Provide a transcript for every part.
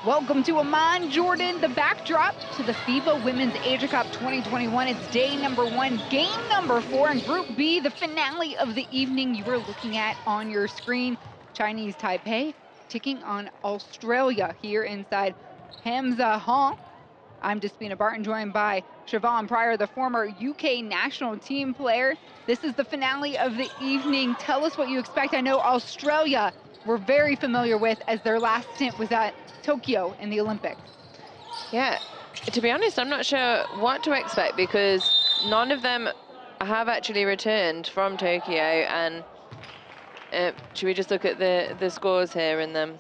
Welcome to Amman, Jordan, the backdrop to the FIBA Women's Asia Cup 2021. It's day number 1, game number 4 in Group B, the finale of the evening you are looking at on your screen. Chinese Taipei taking on Australia here inside Hamza Hall. I'm Despina Barton, joined by Siobhan Pryor, the former UK national team player. This is the finale of the evening. Tell us what you expect. I know Australia we're very familiar with, as their last stint was at Tokyo in the Olympics. Yeah, to be honest, I'm not sure what to expect because none of them have actually returned from Tokyo. And should we just look at the scores here in them?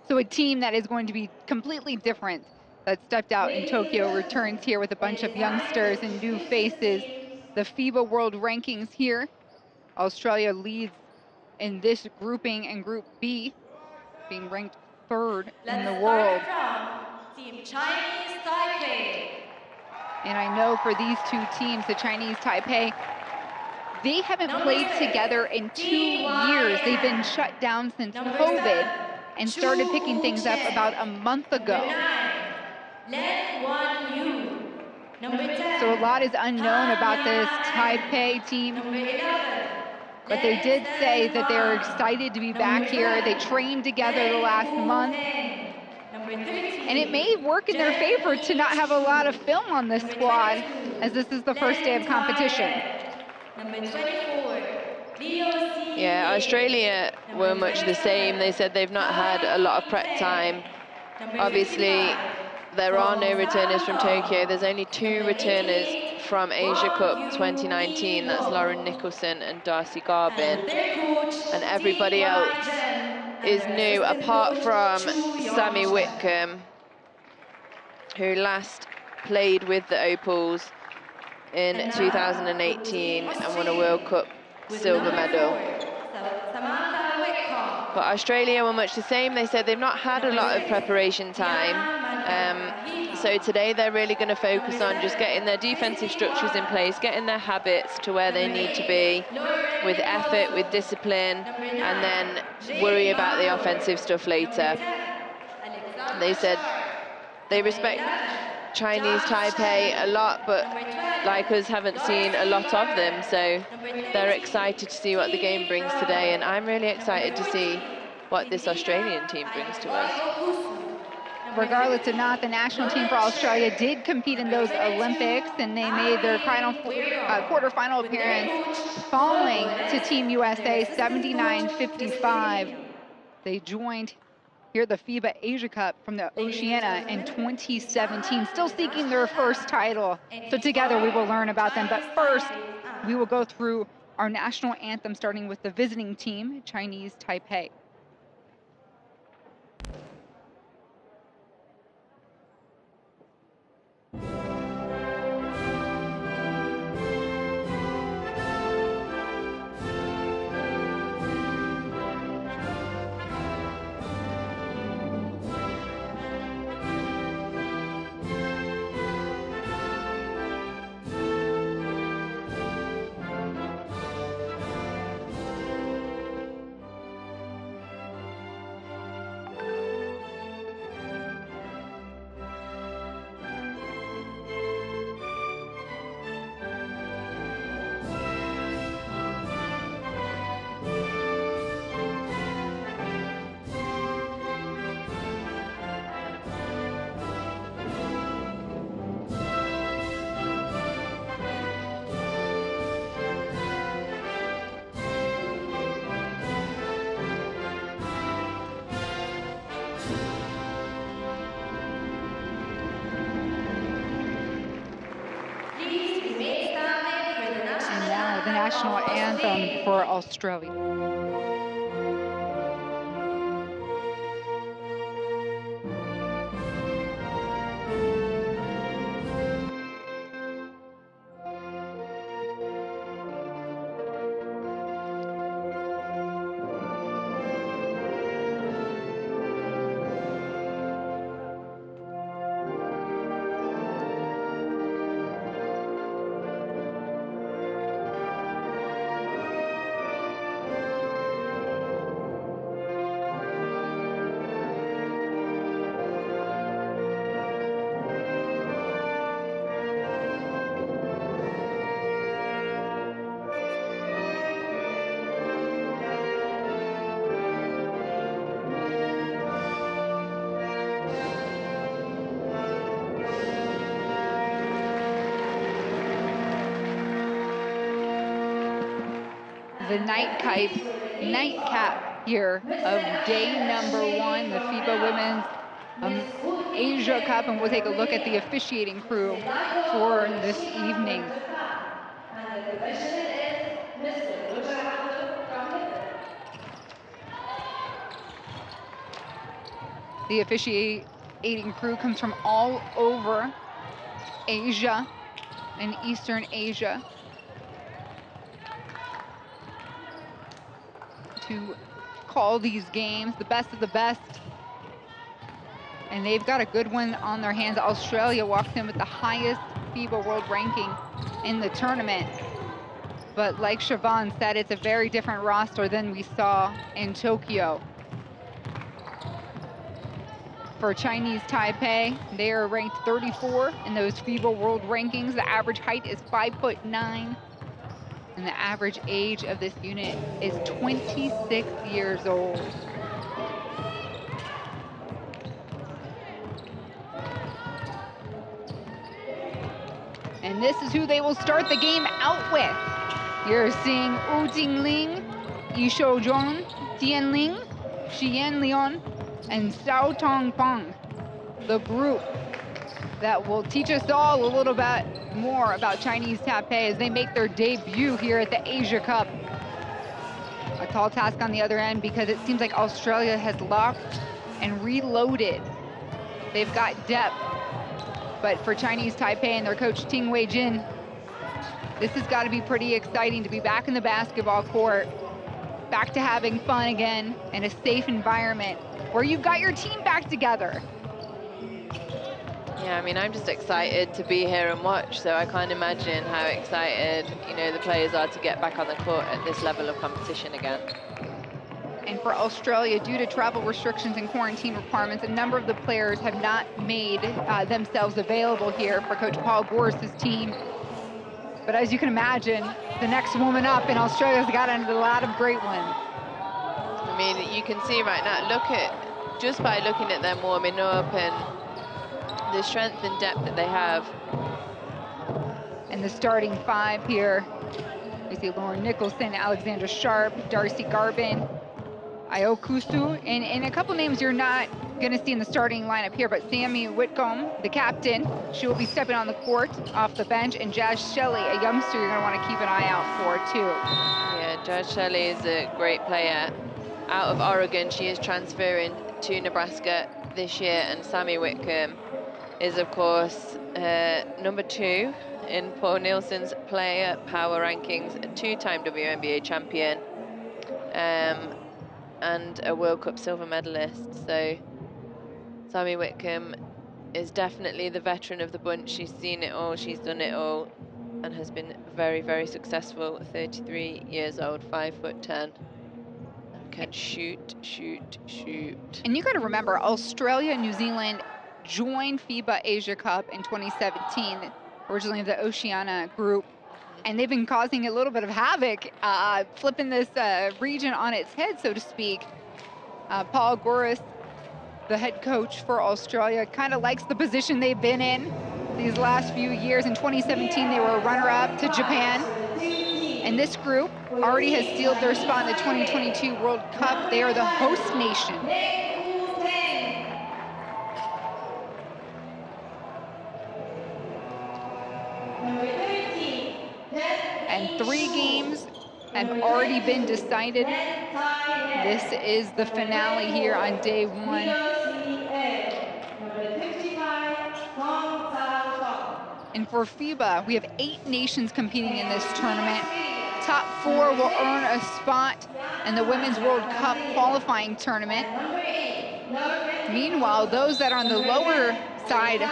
So a team that is going to be completely different, that stepped out in Tokyo, returns here with a bunch of youngsters and new faces. The FIBA World Rankings here, Australia leads in this grouping in Group B, being ranked 3rd in the world. Team Chinese Taipei. And I know for these two teams, the Chinese Taipei, they haven't played together in 2 years. They've been shut down since COVID and started picking things up about a month ago. So a lot is unknown about this Taipei team. But they did say that they're excited to be back here. They trained together the last month. And it may work in their favor to not have a lot of film on this squad, as this is the first day of competition. Yeah, Australia were much the same. They said they've not had a lot of prep time. Obviously, there are no returners from Tokyo. There's only 2 returners from Asia Cup 2019. That's Lauren Nicholson and Darcy Garbin. And everybody else is new, apart from Sammy Whitcomb, who last played with the Opals in 2018 and won a World Cup silver medal. But Australia were much the same. They said they've not had a lot of preparation time. So today they're really going to focus on just getting their defensive structures in place, getting their habits to where they need to be, with effort, with discipline, and then worry about the offensive stuff later. They said they respect Chinese Taipei a lot, but like us, haven't seen a lot of them, so they're excited to see what the game brings today, and I'm really excited to see what this Australian team brings to us. Regardless of not, the national team for Australia did compete in those Olympics, and they made their quarterfinal appearance, falling to Team USA 79-55. They joined here the FIBA Asia Cup from the Oceania in 2017, still seeking their first title. So together we will learn about them. But first, we will go through our national anthem, starting with the visiting team, Chinese Taipei. The national anthem for Australia. the nightcap here of day number 1, the FIBA Women's Asia Cup, and we'll take a look at the officiating crew for this evening. The officiating crew comes from all over Asia and Eastern Asia to call these games, the best of the best. And they've got a good one on their hands. Australia walks in with the highest FIBA world ranking in the tournament. But like Siobhan said, it's a very different roster than we saw in Tokyo. For Chinese Taipei, they are ranked 34 in those FIBA world rankings. The average height is 5'9", and the average age of this unit is 26 years old. And this is who they will start the game out with. You're seeing Wu Jingling, Yi Shouzhong, Tian Ling, Xian Lian, and Xiao Tongpeng, the group that will teach us all a little bit more about Chinese Taipei as they make their debut here at the Asia Cup. A tall task on the other end because it seems like Australia has locked and reloaded. They've got depth, but for Chinese Taipei and their coach Ting Wei Jin, this has got to be pretty exciting to be back in the basketball court, back to having fun again in a safe environment where you've got your team back together. Yeah, I mean, I'm just excited to be here and watch, so I can't imagine how excited, you know, the players are to get back on the court at this level of competition again. And for Australia, due to travel restrictions and quarantine requirements, a number of the players have not made themselves available here for Coach Paul Goris's team. But as you can imagine, the next woman up in Australia's got a lot of great ones. I mean, you can see right now, just by looking at them warming up and the strength and depth that they have. And the starting 5 here, we see Lauren Nicholson, Alexandra Sharp, Darcy Garbin, Ayokusu, and a couple names you're not going to see in the starting lineup here, but Sammy Whitcomb, the captain, she will be stepping on the court off the bench, and Jazz Shelley, a youngster you're going to want to keep an eye out for too. Yeah, Jazz Shelley is a great player. Out of Oregon, she is transferring to Nebraska this year, and Sammy Whitcomb is, of course, number 2 in Paul Nielsen's player power rankings, a 2-time WNBA champion, and a World Cup silver medalist. So Sammy Whitcomb is definitely the veteran of the bunch. She's seen it all, she's done it all, and has been very, very successful. 33 years old, 5'10", can shoot, shoot, shoot. And you got to remember, Australia and New Zealand joined FIBA Asia Cup in 2017, originally the Oceania group, and they've been causing a little bit of havoc, flipping this region on its head, so to speak. Paul Goris, the head coach for Australia, kind of likes the position they've been in these last few years. In 2017, they were runner-up to Japan. And this group already has sealed their spot in the 2022 World Cup. They are the host nation. And 3 games have already been decided. This is the finale here on day 1. And for FIBA, we have 8 nations competing in this tournament. Top 4 will earn a spot in the Women's World Cup qualifying tournament. Meanwhile, those that are on the lower side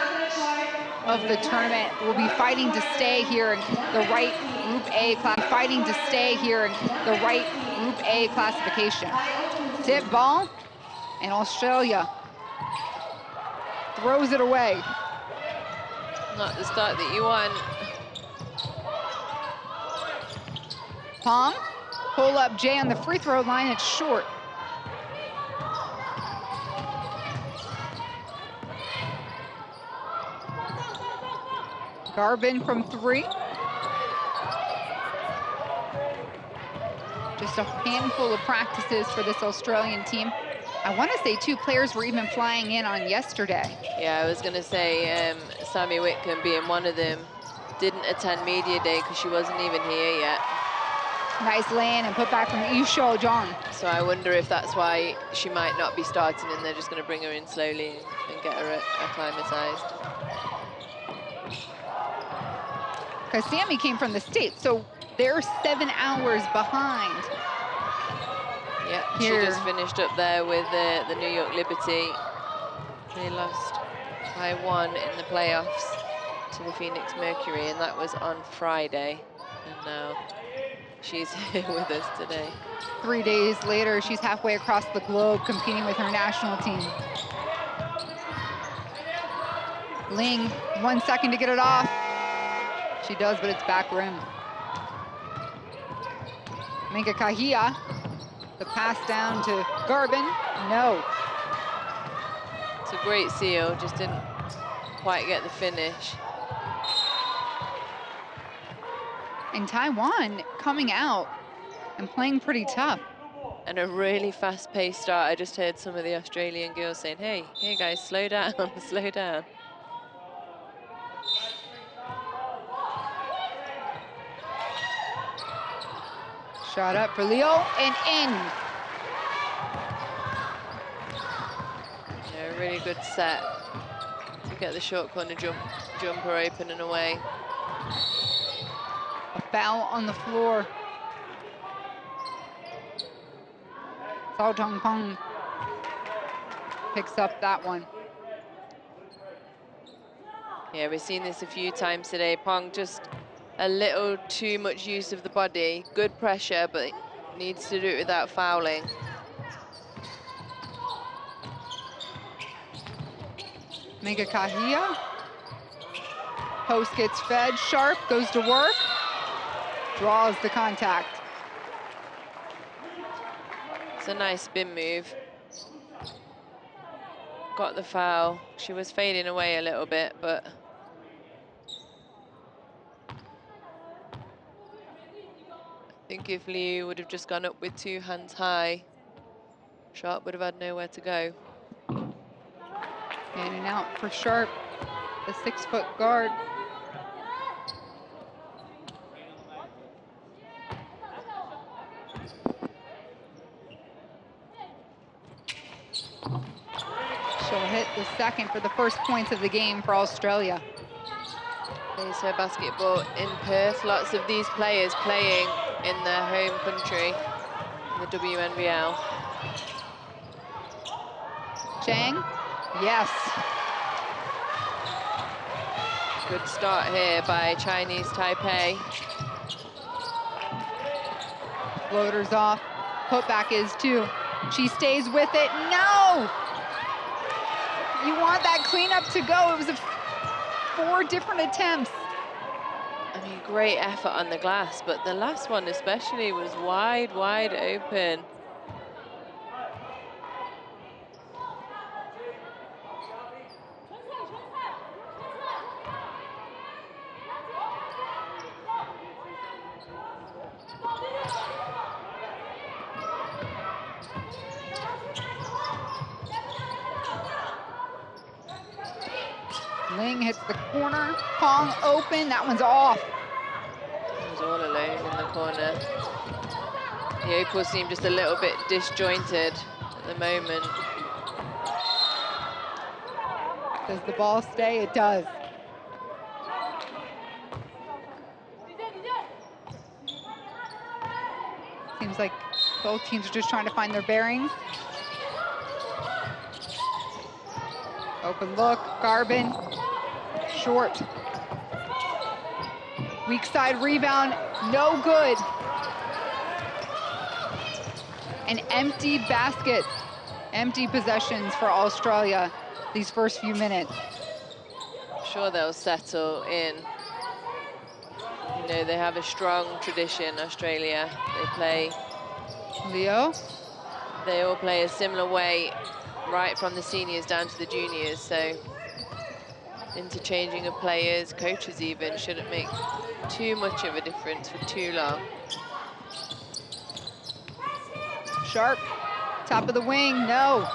of the tournament will be fighting to stay here in the right Group A classification. Tip ball, and Australia throws it away. Not the start that you want. Pong, pull up Jay on the free throw line, it's short. Garbin from 3. Just a handful of practices for this Australian team. I want to say, too, players were even flying in on yesterday. Yeah, I was going to say Sammy Whitcomb being one of them didn't attend media day because she wasn't even here yet. Nice lay-in and put back from Yu Shou John. So I wonder if that's why she might not be starting and they're just going to bring her in slowly and get her acclimatized. Because Sammy came from the States, so they're 7 hours behind. Yeah, Here. She just finished up there with the New York Liberty. They lost by 1 in the playoffs to the Phoenix Mercury, and that was on Friday. And now she's here with us today. 3 days later, she's halfway across the globe competing with her national team. Ling, 1 second to get it off. She does, but it's back rim. Minka Kahia, the pass down to Garbin, no. It's a great seal, just didn't quite get the finish. And Taiwan coming out and playing pretty tough. And a really fast-paced start. I just heard some of the Australian girls saying, hey guys, slow down, slow down. Shot up for Leo and in. Yeah, a really good set to get the short corner jumper open and away. A foul on the floor. Cao Tongpeng picks up that one. Yeah, we've seen this a few times today. Pong just a little too much use of the body. Good pressure, but needs to do it without fouling. Mega Kahia. Post gets fed. Sharp goes to work. Draws the contact. It's a nice spin move. Got the foul. She was fading away a little bit, but I think if Liu would have just gone up with 2 hands high, Sharp would have had nowhere to go. In and out for Sharp, the 6-foot guard. She'll hit the second for the first points of the game for Australia. Plays her basketball in Perth. Lots of these players playing in their home country, in the WNBL. Chang, yes. Good start here by Chinese Taipei. Floaters off, putback is too. She stays with it, no! You want that cleanup to go. It was 4 different attempts. I mean, great effort on the glass, but the last one especially was wide, wide open. Ling hits the corner. Pong open. That one's off. He was all alone in the corner. The opal seemed just a little bit disjointed at the moment. Does the ball stay? It does. Seems like both teams are just trying to find their bearings. Open look, Garbin, short. Weak side rebound, no good. An empty basket, empty possessions for Australia these first few minutes. I'm sure they'll settle in. You know, they have a strong tradition, Australia. They play, Leo, they all play a similar way, right from the seniors down to the juniors, so interchanging of players, coaches even, shouldn't make too much of a difference for too long. Sharp, top of the wing, no.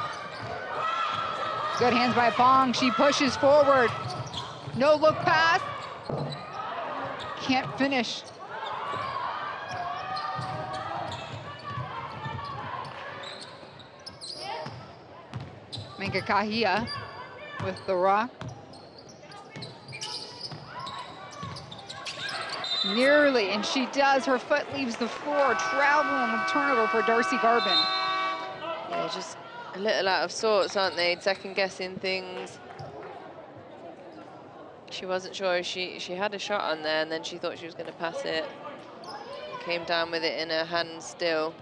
Good hands by Fong, she pushes forward. No look pass. Can't finish. Minka Kahia with the rock. Nearly, and she does. Her foot leaves the floor. Travel on the turnover for Darcy Garvin. Yeah, just a little out of sorts, aren't they? Second guessing things. She wasn't sure. She had a shot on there, and then she thought she was going to pass it. Came down with it in her hand still.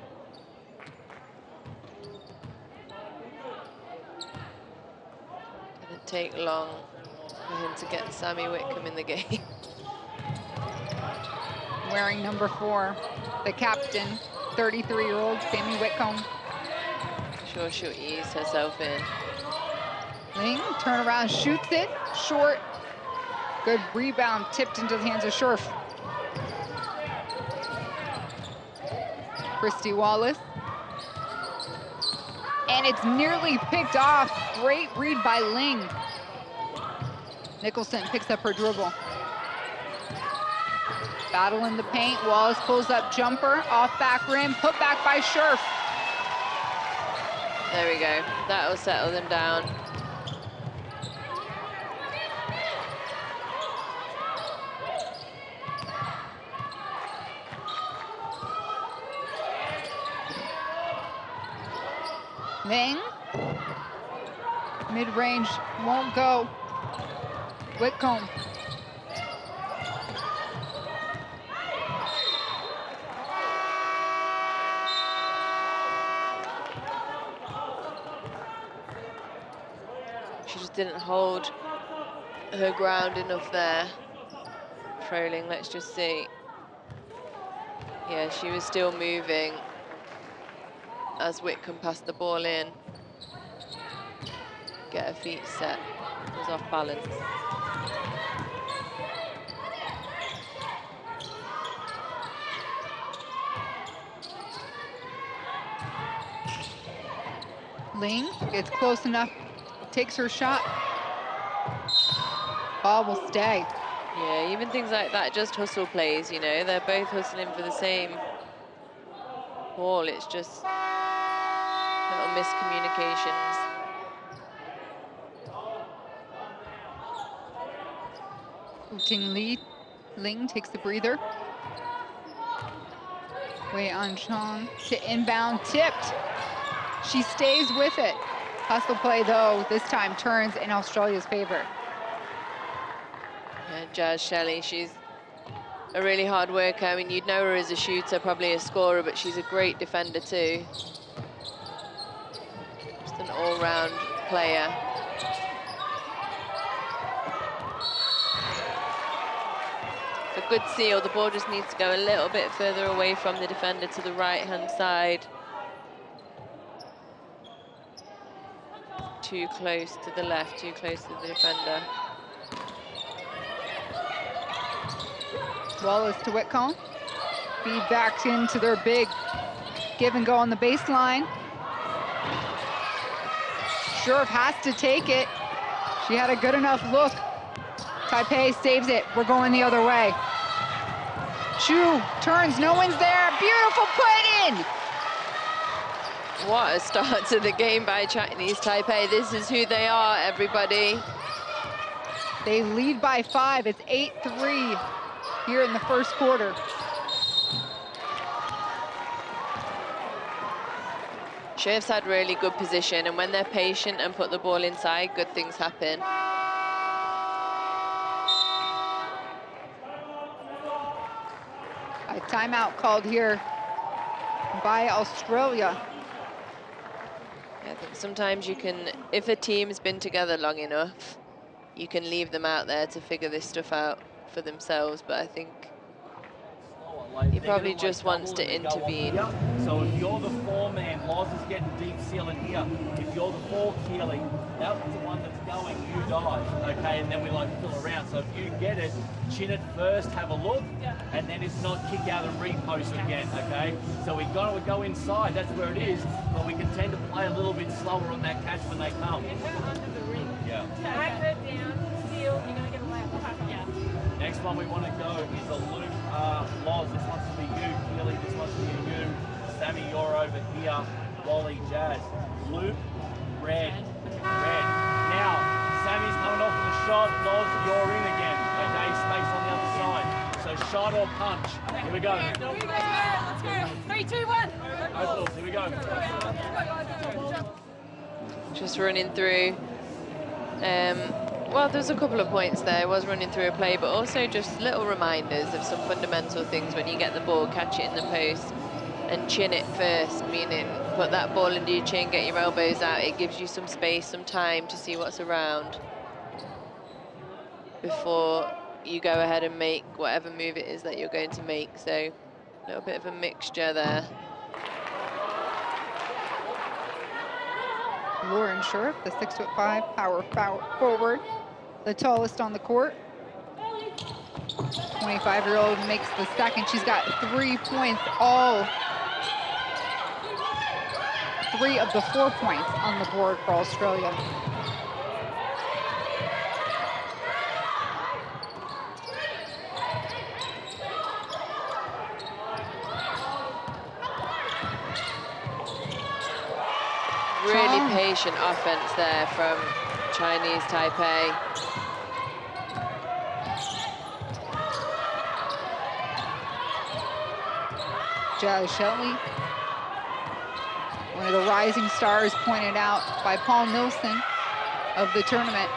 Didn't take long for him to get Sammy Whitcomb in the game. Wearing number 4, the captain, 33-year-old Sammy Whitcomb. Sure, she'll ease herself in. Ling, turn around, shoots it, short. Good rebound, tipped into the hands of Scherf. Christy Wallace. And it's nearly picked off. Great read by Ling. Nicholson picks up her dribble. Battle in the paint, Wallace pulls up jumper, off back rim, put back by Scherf. There we go, that'll settle them down. Ling, mid-range, won't go. Whitcomb. She just didn't hold her ground enough there. Trolling, let's just see. Yeah, she was still moving as Whitcomb passed the ball in. Get her feet set, was off balance. Ling gets close enough, takes her shot. Ball will stay. Yeah, even things like that, just hustle plays, you know, they're both hustling for the same ball. It's just little miscommunications. Ting lead. Ling takes the breather. Wei On Chong to inbound, tipped. She stays with it. Hustle play, though, this time turns in Australia's favor. Yeah, Jazz Shelley, she's a really hard worker. I mean, you'd know her as a shooter, probably a scorer, but she's a great defender too. Just an all-round player. It's a good seal. The ball just needs to go a little bit further away from the defender to the right-hand side. Too close to the left, too close to the defender. Wallace to Whitcomb. Feed back into their big give and go on the baseline. Scherf has to take it. She had a good enough look. Taipei saves it. We're going the other way. Chu turns, no one's there. Beautiful put in. What a start to the game by Chinese Taipei. This is who they are, everybody. They lead by 5. It's 8-3 here in the first quarter. Scherf's had really good position, and when they're patient and put the ball inside, good things happen. A timeout called here by Australia. I think sometimes you can, if a team's been together long enough, you can leave them out there to figure this stuff out for themselves, but I think He probably just wants to intervene. So if you're the 4-man, Loz is getting deep sealing here. If you're the 4, Keely, that was the one that's going, you dive, okay? And then we like fill around. So if you get it, chin it first, have a look, and then if not, kick out and repost again, okay? So we go inside, that's where it is, but we can tend to play a little bit slower on that catch when they come. Get her under the ring. Yeah. Back her down, seal, you're going to get a layup. Yeah. Next one we want to go is a loop. Loz, this one's to be you. Keely, this one's to be you. Sammy, you're over here. Wally, Jazz. Loop, red, red. Now, Sammy's coming off with a shot. Loz, you're in again. Okay, space on the other side. So shot or punch. Here we go. Let's go. 3, 2, 1. Here we go. Just running through. Well, there's a couple of points there. I was running through a play, but also just little reminders of some fundamental things when you get the ball, catch it in the post, and chin it first, meaning put that ball into your chin, get your elbows out. It gives you some space, some time to see what's around before you go ahead and make whatever move it is that you're going to make. So a little bit of a mixture there. Lauren Sherp, the 6'5" power forward, the tallest on the court. 25-year-old makes the second. She's got 3 points, all 3 of the 4 points on the board for Australia. Really patient offense there from Chinese Taipei. Jazz Shelley, one of the rising stars pointed out by Paul Nilsson of the tournament.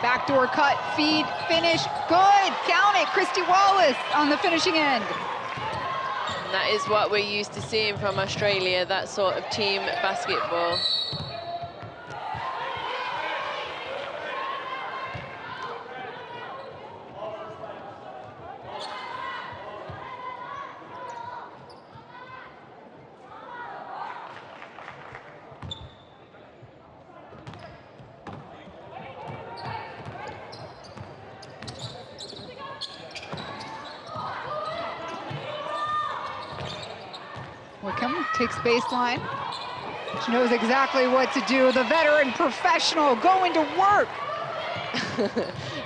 Backdoor cut, feed, finish, good, count it. Christy Wallace on the finishing end. And that is what we're used to seeing from Australia, that sort of team basketball. Wickham takes baseline. She knows exactly what to do. The veteran professional going to work.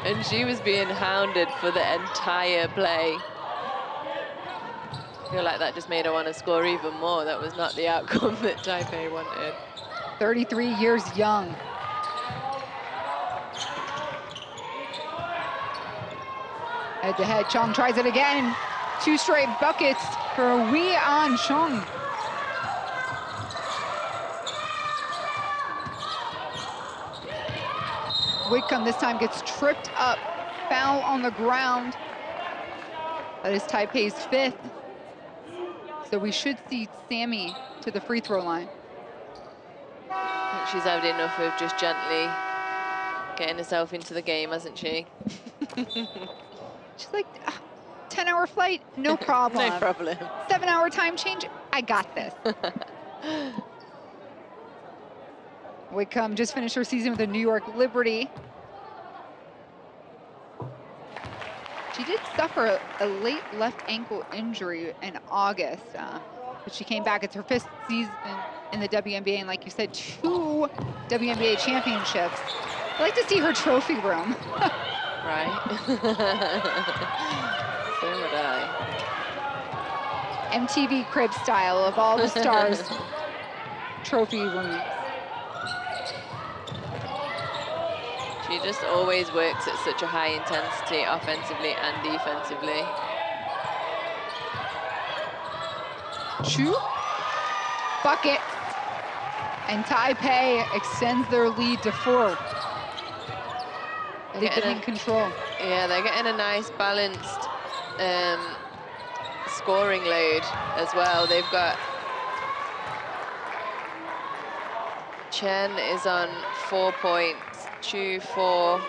And she was being hounded for the entire play. I feel like that just made her want to score even more. That was not the outcome that Taipei wanted. 33 years young. Head to head, Chong tries it again. 2 straight buckets for Wei An Chong. Wickham this time gets tripped up, foul on the ground. That is Taipei's 5th. So we should see Sammy to the free throw line. I think she's had enough of just gently getting herself into the game, hasn't she? She's like, 10-hour flight, no problem. No problem. 7-hour time change, I got this. Wickham just finished her season with the New York Liberty. She did suffer a late left ankle injury in August, but she came back. It's her 5th season in the WNBA, and like you said, 2 WNBA championships. I'd like to see her trophy room. Right. So would I. MTV crib style of all the stars' trophy rooms. She just always works at such a high intensity offensively and defensively. Chu, bucket, and Taipei extends their lead to 4. They've been in control. Yeah, they're getting a nice balanced scoring load as well. They've got Chen is on 4 points, Chu 4,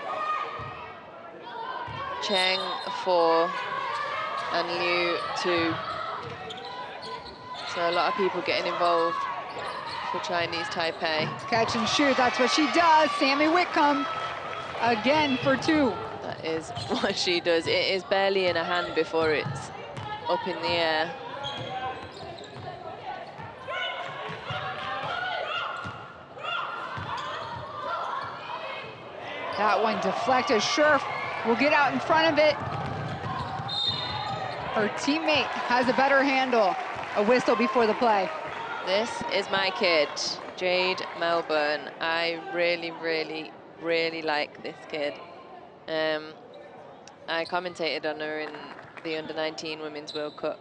Cheng 4, and Liu 2. So a lot of people getting involved for Chinese Taipei. Catch and shoot, that's what she does. Sammy Whitcomb, again for 2. That is what she does. It is barely in her hand before it's up in the air. That one deflected. Scherf will get out in front of it. Her teammate has a better handle. A whistle before the play. This is my kid, Jade Melbourne. I really, really, really like this kid. I commentated on her in the Under-19 Women's World Cup,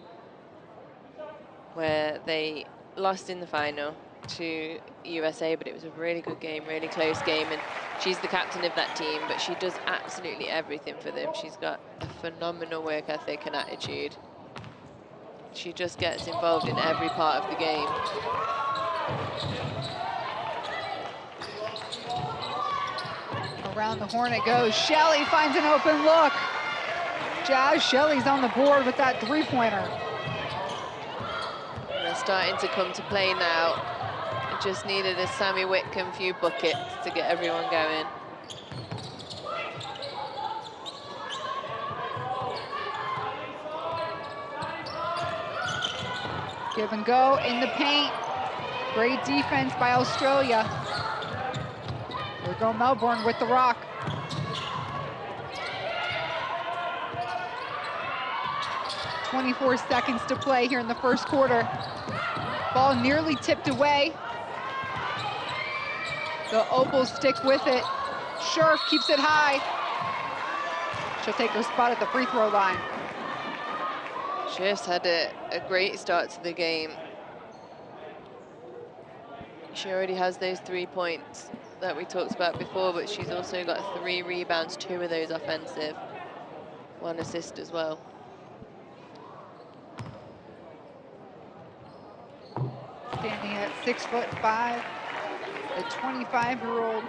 where they lost in the final to USA, but it was a really good game, really close game, and she's the captain of that team, but she does absolutely everything for them. She's got a phenomenal work ethic and attitude. She just gets involved in every part of the game. Around the horn it goes. Shelley finds an open look. Jazz Shelley's on the board with that 3-pointer. They're starting to come to play now. It just needed a Sammy Whitcomb few buckets to get everyone going. Give and go in the paint. Great defense by Australia. There go Melbourne with the rock. .24 seconds to play here in the first quarter. Ball nearly tipped away. The Opals stick with it. Scherf keeps it high. She'll take her spot at the free throw line. Scherf's had a great start to the game. She already has those 3 points that we talked about before, but she's also got 3 rebounds, 2 of those offensive, 1 assist as well. Standing at 6'5", the 25-year-old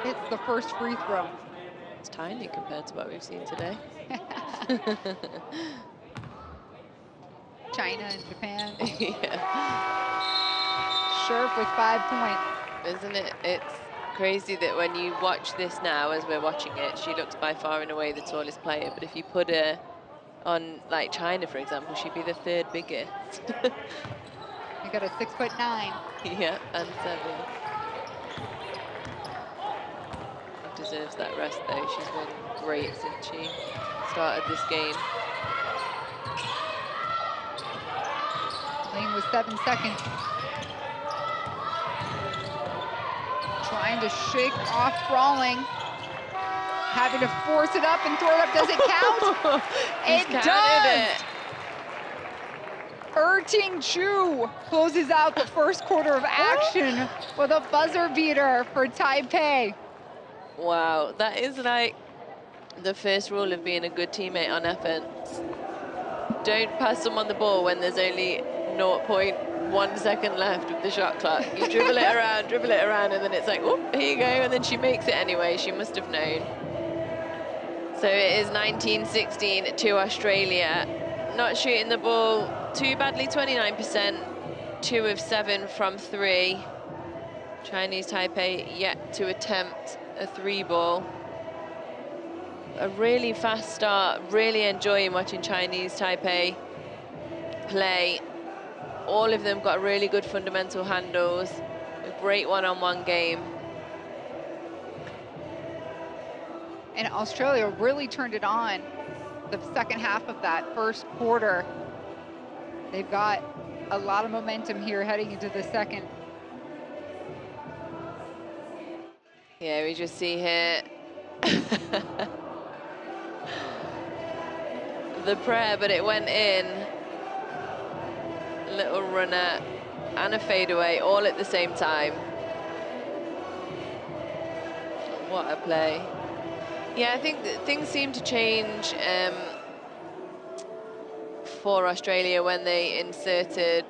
hits the first free throw. It's tiny compared to what we've seen today. China and Japan. Yeah. Scherf with 5 points. Isn't it? It's crazy that when you watch this now, as we're watching it, she looks by far and away the tallest player. But if you put her on, like China, for example, she'd be the 3rd biggest. You got a 6'9". Yeah, and 7. She deserves that rest, though. She's been great since she started this game. Lane with 7 seconds. Trying to shake off Brawling. Having to force it up and throw it up. Does it count? It does! Ting Chu closes out the first quarter of action with a buzzer beater for Taipei. Wow, that is like the first rule of being a good teammate on offense. Don't pass someone the ball when there's only 0.1 second left of the shot clock. You dribble it around, and then it's like, oh, here you go, and then she makes it anyway. She must have known. So it is 19-16 to Australia. Not shooting the ball too badly, 29%, 2 of 7 from 3. Chinese Taipei yet to attempt a 3-ball. A really fast start, really enjoying watching Chinese Taipei play. All of them got really good fundamental handles, a great one-on-one game. And Australia really turned it on the second half of that first quarter. They've got a lot of momentum here heading into the second. Yeah, we just see here the prayer, but it went in. Little runner and a fadeaway all at the same time. What a play. Yeah, I think that things seem to change for Australia when they inserted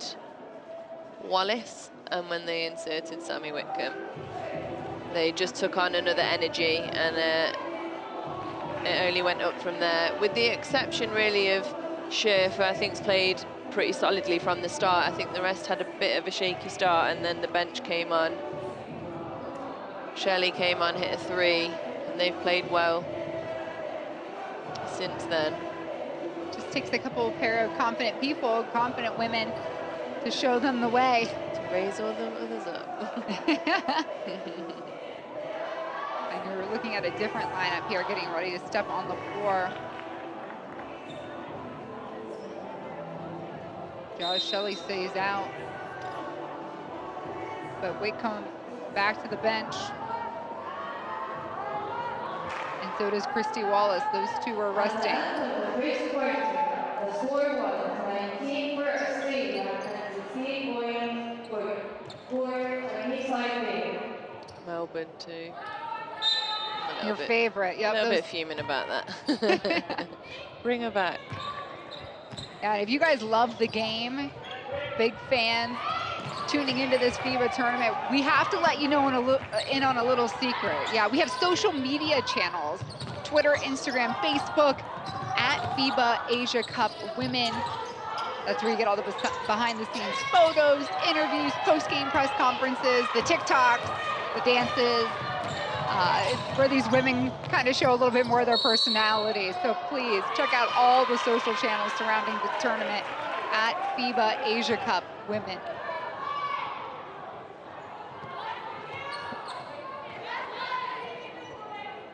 Wallace and when they inserted Sammy Whitcomb. They just took on another energy, and it only went up from there, with the exception really of Scherf, who I think's played pretty solidly from the start. I think the rest had a bit of a shaky start, and then the bench came on. Shelley came on, hit a 3, and they've played well since then. Just takes a couple of pair of confident people, confident women, to show them the way. To raise all the others up. And you're looking at a different lineup here, getting ready to step on the floor. Josh Shelley stays out. But Wake comes back to the bench. And so does Christy Wallace. Those two are resting. The first quarter, the score was 19 for Australia and 15 points for Taipei. Melbourne too. Your favorite, yep. A little bit fuming about that. Bring her back. Yeah, if you guys love the game, big fans, tuning into this FIBA tournament, we have to let you know in on a little secret. Yeah, we have social media channels, Twitter, Instagram, Facebook, at FIBA Asia Cup Women. That's where you get all the behind-the-scenes photos, interviews, post-game press conferences, the TikToks, the dances. It's where these women kind of show a little bit more of their personality. So please check out all the social channels surrounding the tournament at FIBA Asia Cup Women.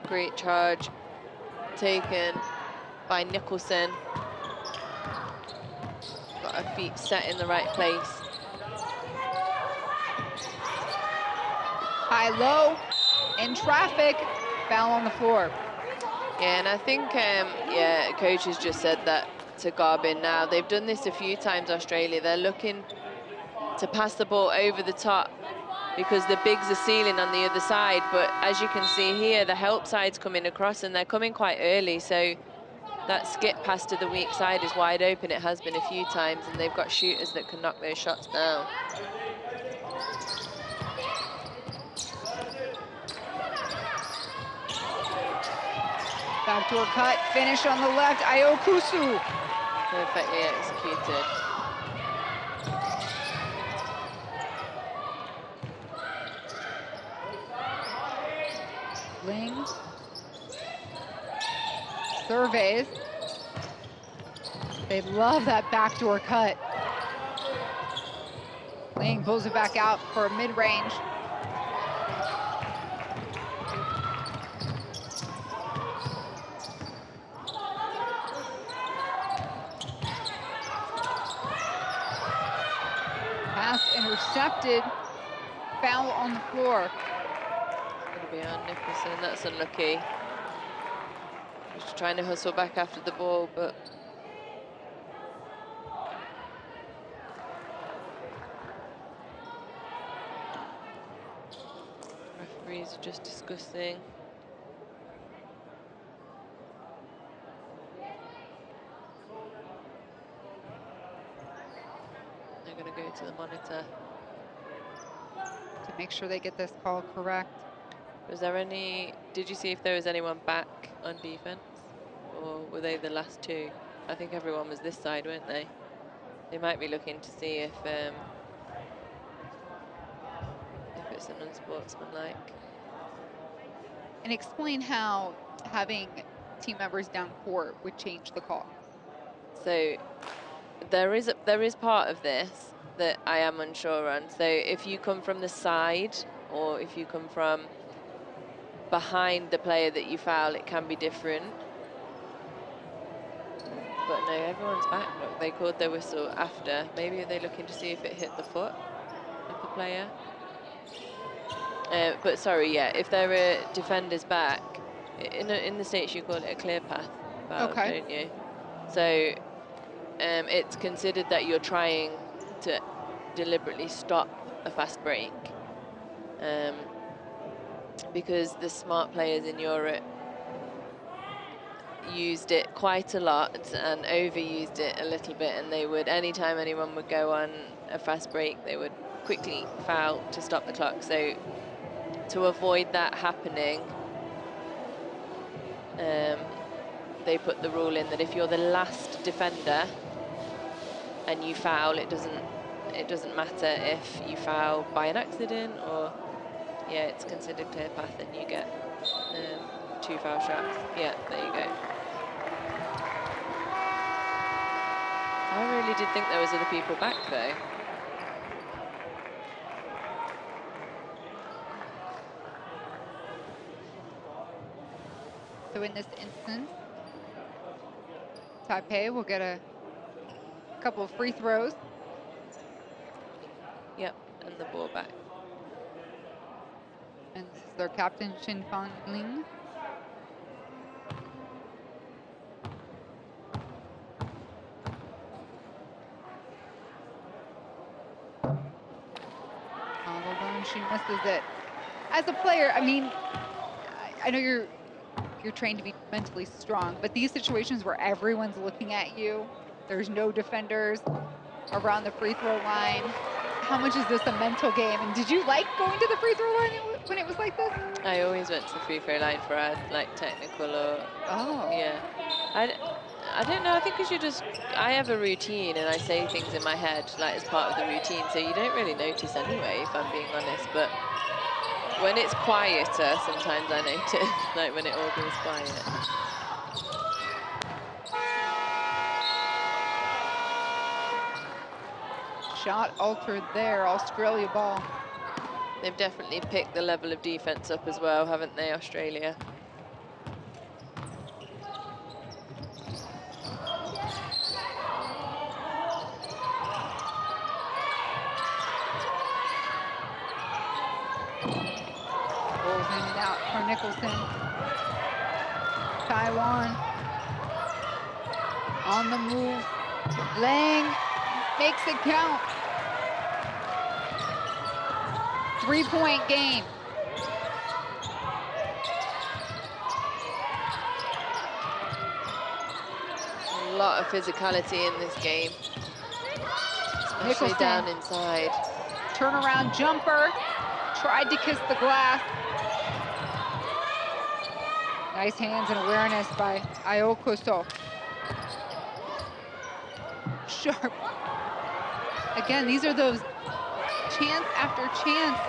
Great charge taken by Nicholson. Got her feet set in the right place. High-low, in traffic, foul on the floor. Yeah, and I think, yeah, coach has just said that to Garbin now. They've done this a few times, Australia. They're looking to pass the ball over the top because the bigs are sealing on the other side. But as you can see here, the help side's coming across and they're coming quite early. So that skip pass to the weak side is wide open. It has been a few times, and they've got shooters that can knock those shots down. Backdoor cut, finish on the left, Ayokusu. Perfectly executed. Ling surveys. They love that backdoor cut. Ling pulls it back out for mid-range. Pass intercepted. Foul on the floor. Gonna be on Nicholson. That's unlucky. Just trying to hustle back after the ball, but referees are just discussing. They're going to go to the monitor. To make sure they get this call correct. Was there any, did you see if there was anyone back on defense? Or were they the last two? I think everyone was this side, weren't they? They might be looking to see if it's an unsportsmanlike. And explain how having team members down court would change the call. So there is part of this that I am unsure on. So if you come from the side or if you come from behind the player that you foul, it can be different. But no, everyone's back. Look, they called their whistle after. Maybe they're looking to see if it hit the foot of the player. But sorry, yeah, if there are defenders back, in the States you call it a clear path foul, Okay. don't you? So it's considered that you're trying to deliberately stop a fast break. Because the smart players in Europe used it quite a lot and overused it a little bit, and they would, anytime anyone would go on a fast break, they would quickly foul to stop the clock. So to avoid that happening, they put the rule in that if you're the last defender and you foul, it doesn't matter if you foul by an accident or, yeah, it's considered clear path and you get 2 foul shots. Yeah, there you go. I really did think there was other people back though. So in this instance, Taipei will get a couple of free throws. Yep, and the ball back. And this is their captain, Shin Fan Ling. All alone, she misses it. As a player, I mean, I know you're trained to be mentally strong, but these situations where everyone's looking at you, there's no defenders around the free throw line. How much is this a mental game? And did you like going to the free throw line when it was like this? I always went to the free throw line for like technical or, yeah. I don't know, I think because I have a routine and I say things in my head like as part of the routine, so you don't really notice anyway, if I'm being honest, but when it's quieter, sometimes I notice, like when it all goes quiet. Shot altered there, Australia ball. They've definitely picked the level of defense up as well, haven't they, Australia? Ball's in and out for Nicholson. Taiwan on the move. Lang makes it count. 3-point game. A lot of physicality in this game, especially Nicholson. down inside. Turnaround jumper. Tried to kiss the glass. Nice hands and awareness by Ayokoso. Sharp. Again, these are those chance after chance.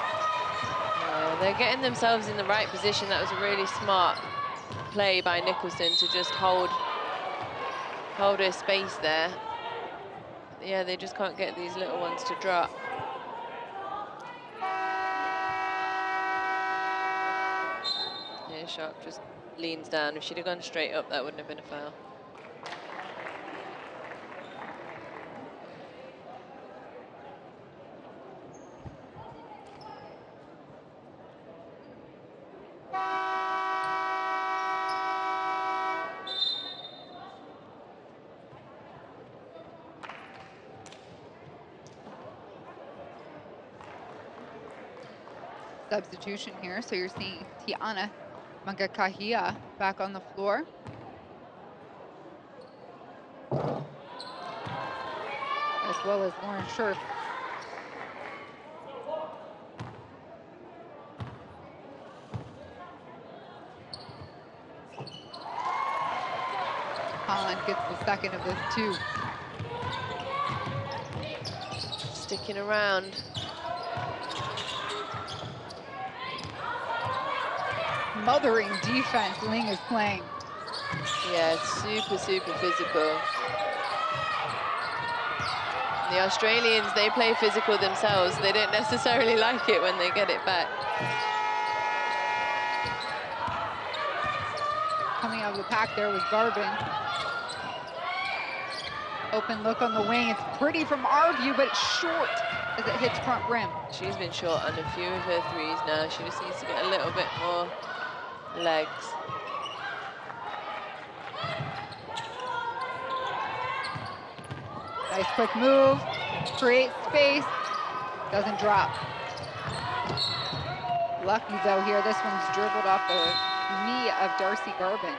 They're getting themselves in the right position. That was a really smart play by Nicholson to just hold her space there. Yeah, they just can't get these little ones to drop. Yeah, Sharp just leans down. If she'd have gone straight up, that wouldn't have been a foul. Substitution here, so you're seeing Tiana Mangakahia back on the floor. As well as Lauren Scherf. Holland gets the second of those two. Sticking around. Mothering defense Ling is playing. Yeah, it's super, super physical. The Australians, they play physical themselves. They don't necessarily like it when they get it back. Coming out of the pack there was Garbin. Open look on the wing. It's pretty from our view, but it's short as it hits front rim. She's been short on a few of her threes now. She just needs to get a little bit more legs. Nice quick move, create space, doesn't drop. Lucky though here, this one's dribbled off the knee of Darcy Garbin.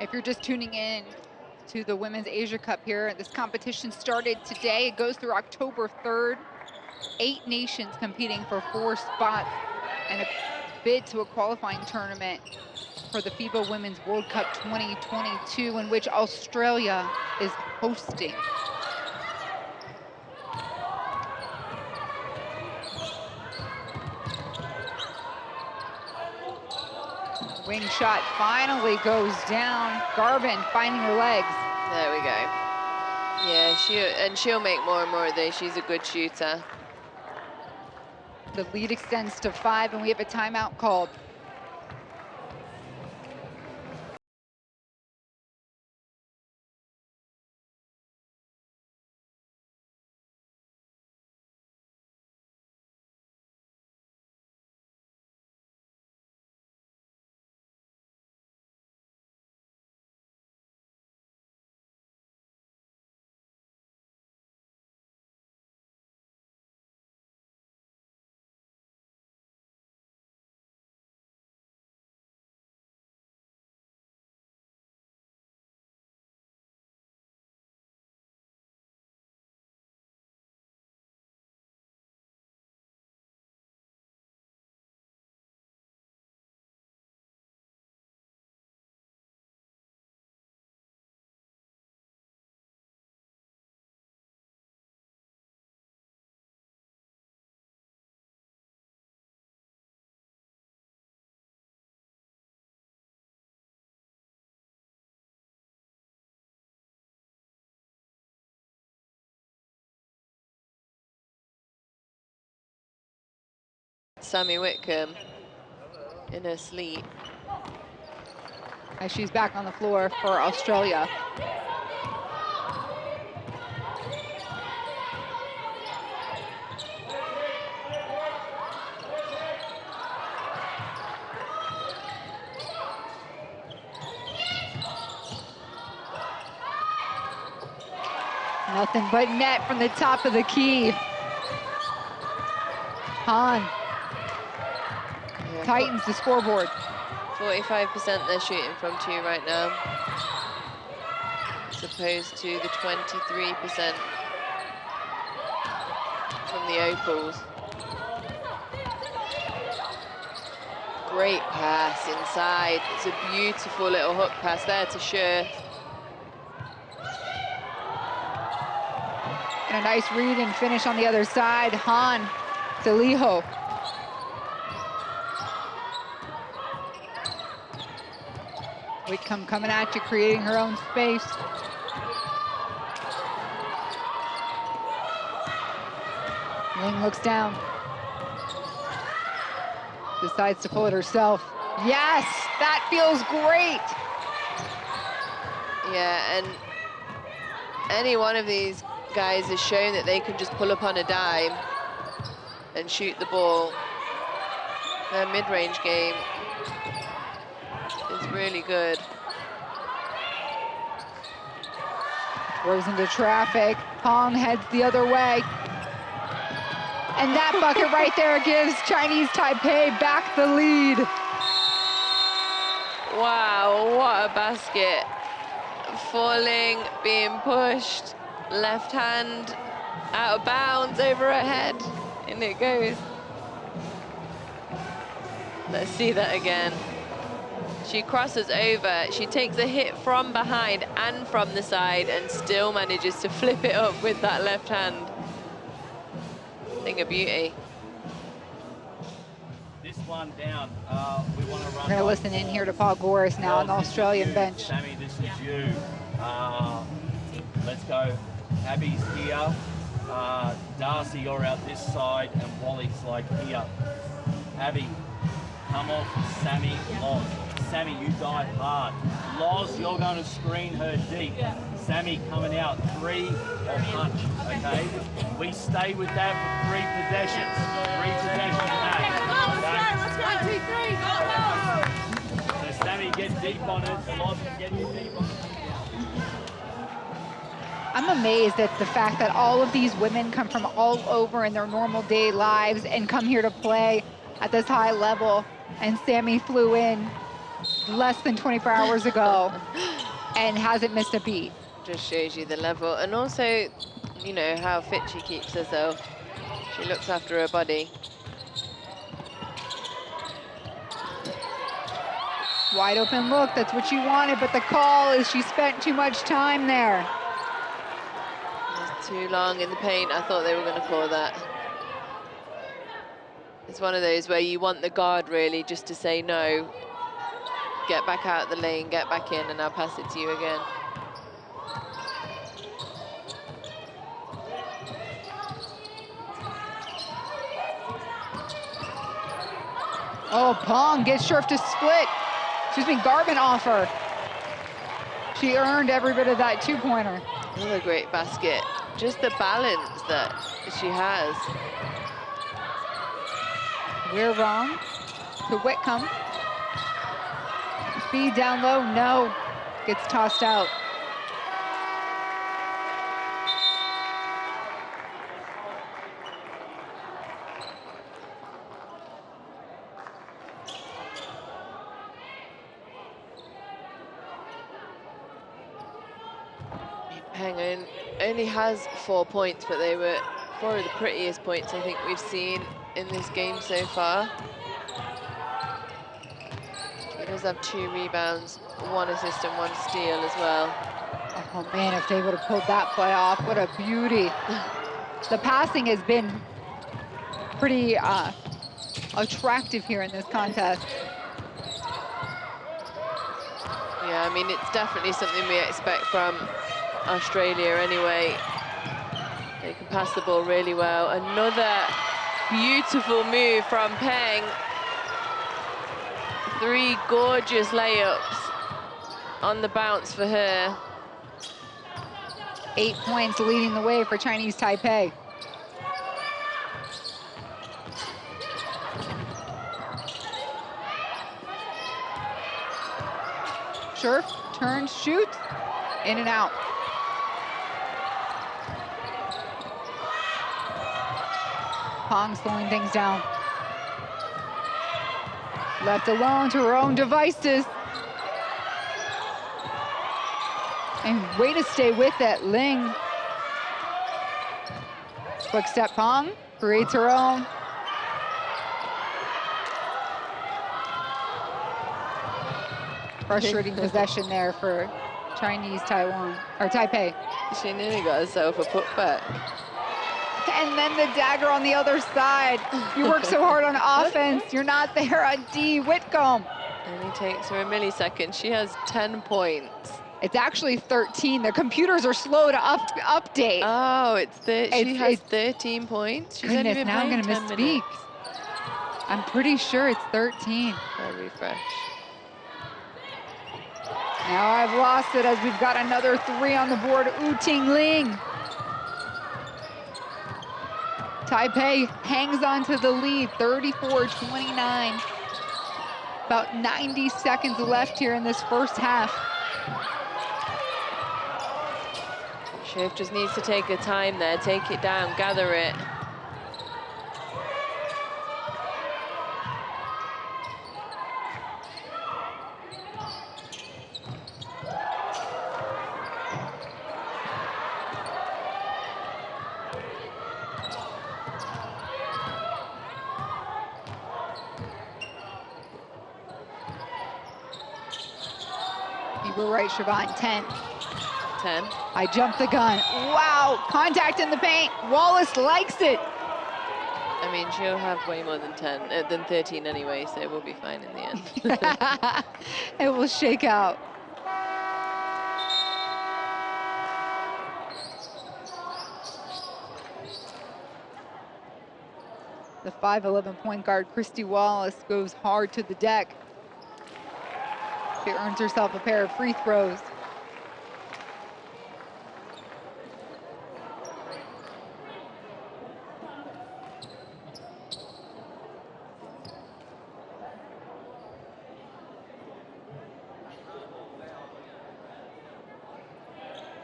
If you're just tuning in to the Women's Asia Cup here, this competition started today. It goes through October 3rd. 8 nations competing for 4 spots and a bid to a qualifying tournament for the FIBA Women's World Cup 2022, in which Australia is hosting. Wing shot finally goes down. Garvin finding her legs. There we go. Yeah, she'll make more and more of those. She's a good shooter. The lead extends to 5, and we have a timeout called. Sammy Whitcomb in her sleep. As she's back on the floor for Australia. Nothing but net from the top of the key. Han tightens the scoreboard. 45% they're shooting from 2 right now, as opposed to the 23% from the opals. Great pass inside. It's a beautiful little hook pass there to Scher. And a nice read and finish on the other side. Han to Liho. Whitcomb coming at you, creating her own space. Ling looks down. Decides to pull it herself. Yes, that feels great. Yeah, and any one of these guys has shown that they can just pull up on a dime and shoot the ball. Their mid-range game is really good. Throws into traffic. Hong heads the other way. And that bucket right there gives Chinese Taipei back the lead. Wow, what a basket. Falling, being pushed, left hand out of bounds over her head, and it goes. Let's see that again. She crosses over, she takes a hit from behind and from the side and still manages to flip it up with that left hand. Thing of beauty. This one down, we want to run. We're going to listen in here to Paul Goris now on the Australian bench. Sammy, this is you. Let's go. Abby's here. Darcy, you're out this side, and Wally's like here. Abby, come off Sammy, Loz. Sammy, you dive hard. Loz, you're going to screen her deep. Sammy coming out 3 or punch, okay? We stay with that for 3 possessions. 3 possessions max. 1, 2, 3, go! So Sammy, get deep on it. Loz can get you deep on it. I'm amazed at the fact that all of these women come from all over in their normal day lives and come here to play at this high level. And Sammy flew in less than 24 hours ago and hasn't missed a beat. Just shows you the level, and also, you know, how fit she keeps herself. She looks after her body. Wide open look, that's what she wanted, but the call is she spent too much time there. Too long in the paint. I thought they were going to call that. It's one of those where you want the guard really just to say no, get back out the lane, get back in, and I'll pass it to you again. Oh, Pong gets Scherf to split. Excuse me, Garvin off her. She earned every bit of that two-pointer. Another great basket. Just the balance that she has. We're wrong to Whitcomb. Feed down low, no. Gets tossed out. Hang on, only has 4 points, but they were 4 of the prettiest points I think we've seen in this game so far. He does have 2 rebounds, 1 assist and 1 steal as well. Oh man, if they would have pulled that play off, what a beauty. The passing has been pretty attractive here in this contest. Yeah, I mean, it's definitely something we expect from Australia anyway. They can pass the ball really well. Another beautiful move from Peng. 3 gorgeous layups on the bounce for her. 8 points leading the way for Chinese Taipei. Scherf turns, shoots, in and out. Pong slowing things down. Left alone to her own devices. And way to stay with it, Ling. Quick step Pong, creates her own. Frustrating possession there for Chinese Taipei. She nearly got herself a putback. And then the dagger on the other side. You work so hard on offense, you're not there on D. Whitcomb. Only takes her a millisecond. She has 10 points. It's actually 13. The computers are slow to update. Oh, she has 13 points. She's only Goodness, been now I'm playing gonna 10 misspeak. minutes. I'm pretty sure it's 13. I'll refresh. Now I've lost it as we've got another 3 on the board. Wu Ting Ling. Taipei hangs on to the lead, 34-29. About 90 seconds left here in this first half. Scherf just needs to take her time there, take it down, gather it. You were right, Siobhan, 10. 10. I jumped the gun. Wow, contact in the paint. Wallace likes it. I mean, she'll have way more than 13 anyway, so we'll be fine in the end. It will shake out. The 5'11" point guard, Christy Wallace, goes hard to the deck. She earns herself a pair of free throws.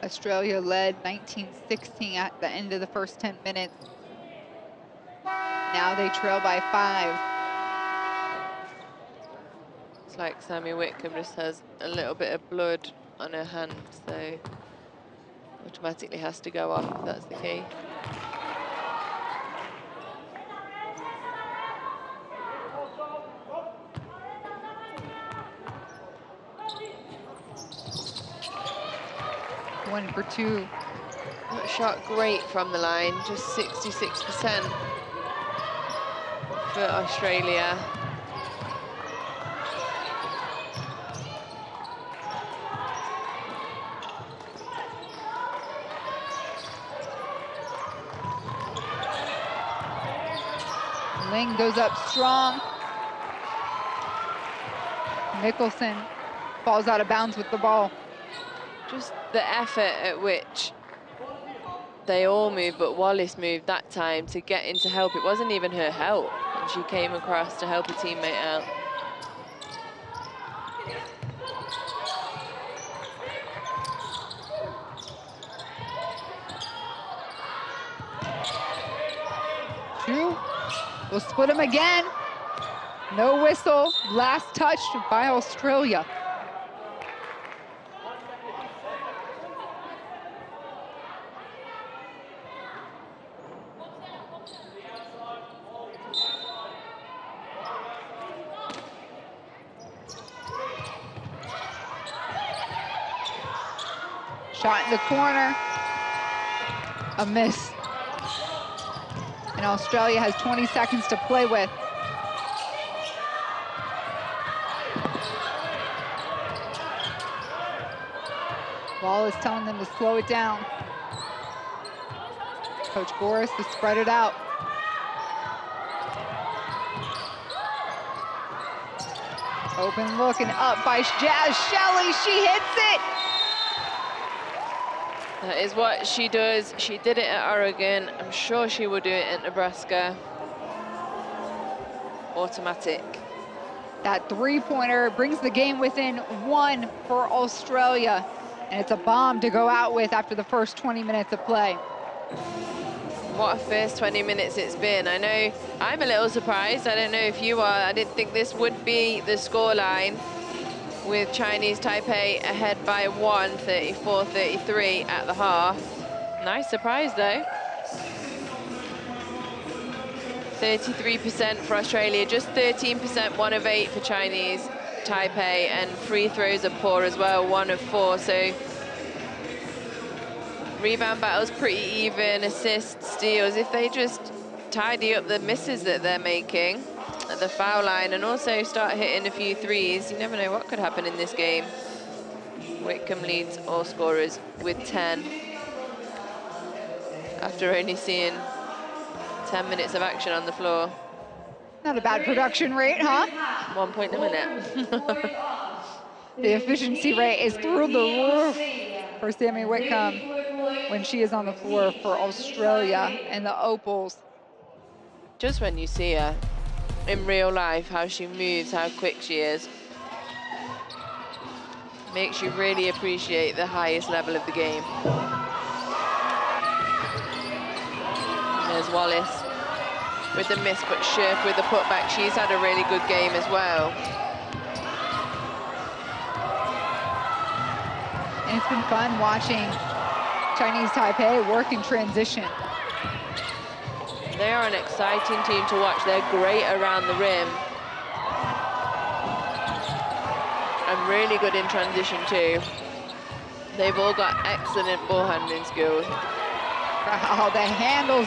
Australia led 19-16 at the end of the first 10 minutes. Now they trail by 5. It's like Sammy Whitcomb just has a little bit of blood on her hand, so automatically has to go off if that's the case. 1 for 2. Not shot great from the line, just 66% for Australia. Ling goes up strong. Mickelson falls out of bounds with the ball. Just the effort at which they all moved, but Wallace moved that time to get in to help. It wasn't even her help, and she came across to help a teammate out. Chu will split him again. No whistle. Last touch by Australia. Shot in the corner. A miss. And Australia has 20 seconds to play with. Ball is telling them to slow it down. Coach Boris to spread it out. Open look and up by Jazz Shelley. She hits it. That is what she does. She did it at Oregon. I'm sure she will do it at Nebraska. Automatic. That three-pointer brings the game within 1 for Australia. And it's a bomb to go out with after the first 20 minutes of play. What a first 20 minutes it's been. I know I'm a little surprised. I don't know if you are. I didn't think this would be the scoreline, with Chinese Taipei ahead by 1, 34-33 at the half. Nice surprise though. 33% for Australia, just 13%, 1 of 8 for Chinese Taipei, and free throws are poor as well, 1 of 4. So rebound battle's pretty even, assists, steals. If they just tidy up the misses that they're making at the foul line and also start hitting a few threes, you never know what could happen in this game. Whitcomb leads all scorers with 10 after only seeing 10 minutes of action on the floor. Not a bad production rate, huh? 1 point a minute. The efficiency rate is through the roof for Sammy Whitcomb when she is on the floor for Australia and the Opals. Just when you see her in real life, how she moves, how quick she is, makes you really appreciate the highest level of the game. There's Wallace with the miss, but Schiff with the putback. She's had a really good game as well. And it's been fun watching Chinese Taipei work in transition. They are an exciting team to watch. They're great around the rim. And really good in transition too. They've all got excellent ball handling skills. Wow, the handles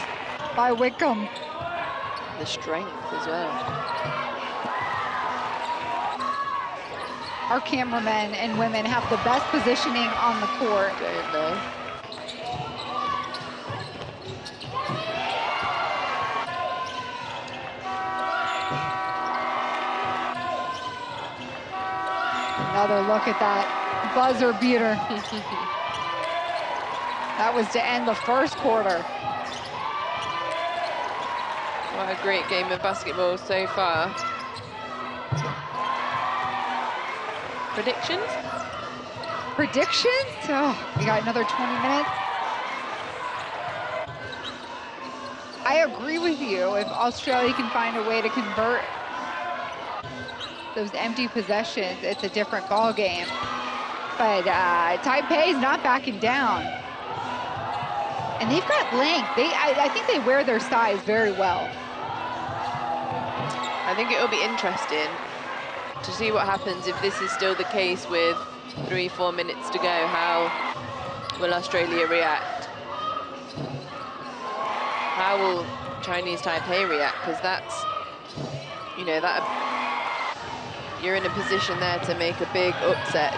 by Whitcomb. The strength as well. Our cameramen and women have the best positioning on the court. Don't know. Another look at that buzzer beater. That was to end the first quarter. What a great game of basketball so far. Predictions? Predictions? Oh, we got another 20 minutes. I agree with you. If Australia can find a way to convert those empty possessions, it's a different ball game. But Taipei is not backing down. And they've got length. I think they wear their size very well. I think it will be interesting to see what happens if this is still the case with 3-4 minutes to go, how will Australia react? How will Chinese Taipei react? Because that's, you know, that you're in a position there to make a big upset.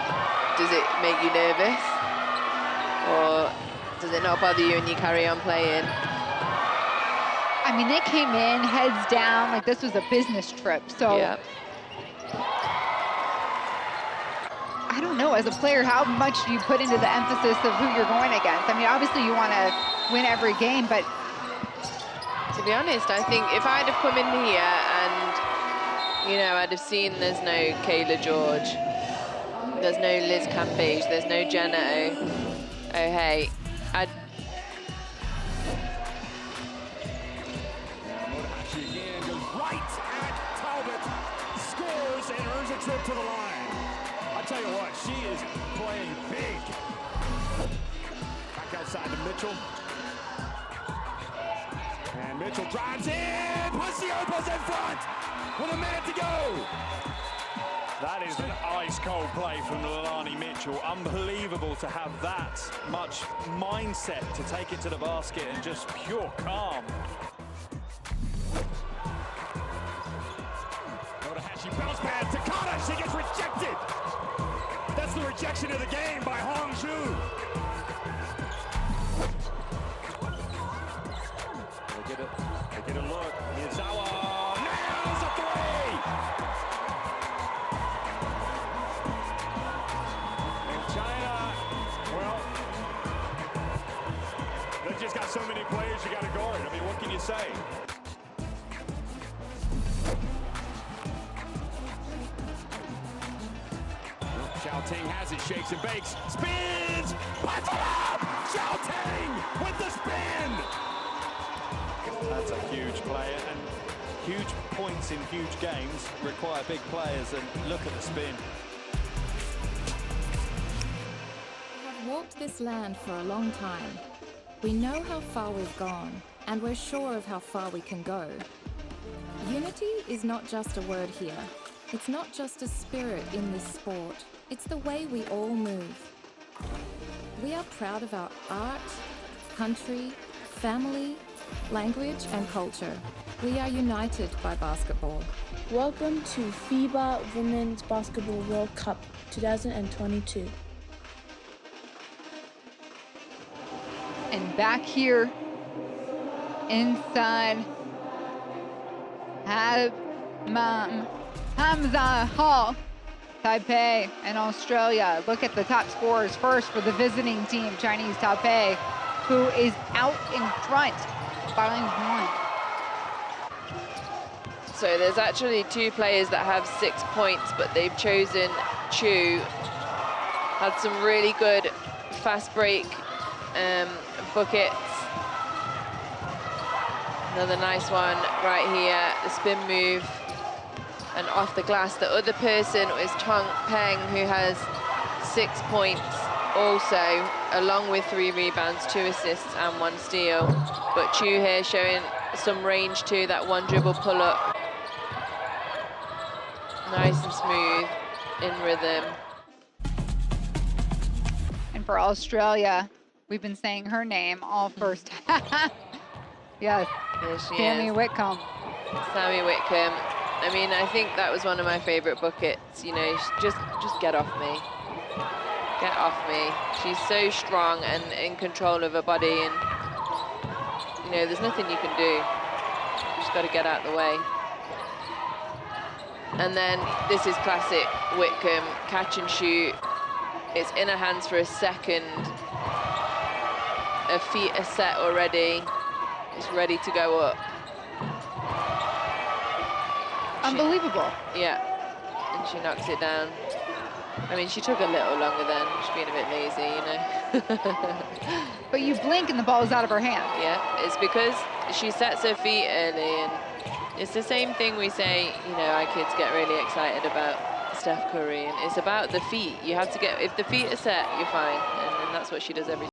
Does it make you nervous? Or does it not bother you and you carry on playing? I mean, they came in heads down like this was a business trip. So Yeah. I don't know, as a player, how much do you put into the emphasis of who you're going against? I mean, obviously you want to win every game, but to be honest, I think if I'd have come in here and, you know, I'd have seen there's no Kayla George, there's no Liz Cambage, there's no Jenna O'Hay, I'd... She again goes right at Talbot, scores and earns a trip to the line. I tell you what, she is playing big. Back outside to Mitchell. And Mitchell drives in, puts the opals in front with a minute to go. That is an ice-cold play from Lilani Mitchell. Unbelievable to have that much mindset to take it to the basket and just pure calm. She bounce pad to Kata, she gets rejected. That's the rejection of the game by Hongzhu. They get a look. Miyazawa nails a three. And China, well, they've just got so many players you got to guard. I mean, what can you say? Xiaoting has it, shakes and bakes, spins, puts it up! Xiaoting with the spin! That's a huge play, and huge points in huge games require big players, and look at the spin. We have walked this land for a long time. We know how far we've gone, and we're sure of how far we can go. Unity is not just a word here. It's not just a spirit in this sport. It's the way we all move. We are proud of our art, country, family, language, and culture. We are united by basketball. Welcome to FIBA Women's Basketball World Cup 2022. and back here inside Hamza Hall, Taipei and Australia. Look at the top scorers first for the visiting team, Chinese Taipei, who is out in front by 1. So there's actually 2 players that have 6 points, but they've chosen Chu. Had some really good fast break buckets. Another nice one right here, the spin move and off the glass. The other person was Chong Peng, who has 6 points also, along with 3 rebounds, 2 assists and 1 steal. But Chu here showing some range too, that one dribble pull up. Nice and smooth, in rhythm. And for Australia, we've been saying her name all first. Yes, There she Sammy is. Whitcomb. Sammy Whitcomb. I mean, I think that was one of my favorite buckets. You know, just get off me. Get off me. She's so strong and in control of her body, and you know, there's nothing you can do. Just got to get out the way. And then this is classic Whitcomb, catch and shoot. It's in her hands for a second. Her feet are set already. It's ready to go up. Unbelievable. Yeah, and she knocks it down. I mean, she took a little longer then. She's being a bit lazy, you know. But you blink and the ball is out of her hand. Yeah, it's because she sets her feet early, and it's the same thing we say, you know, our kids get really excited about Steph Curry, and it's about the feet. You have to get, if the feet are set, you're fine, and that's what she does every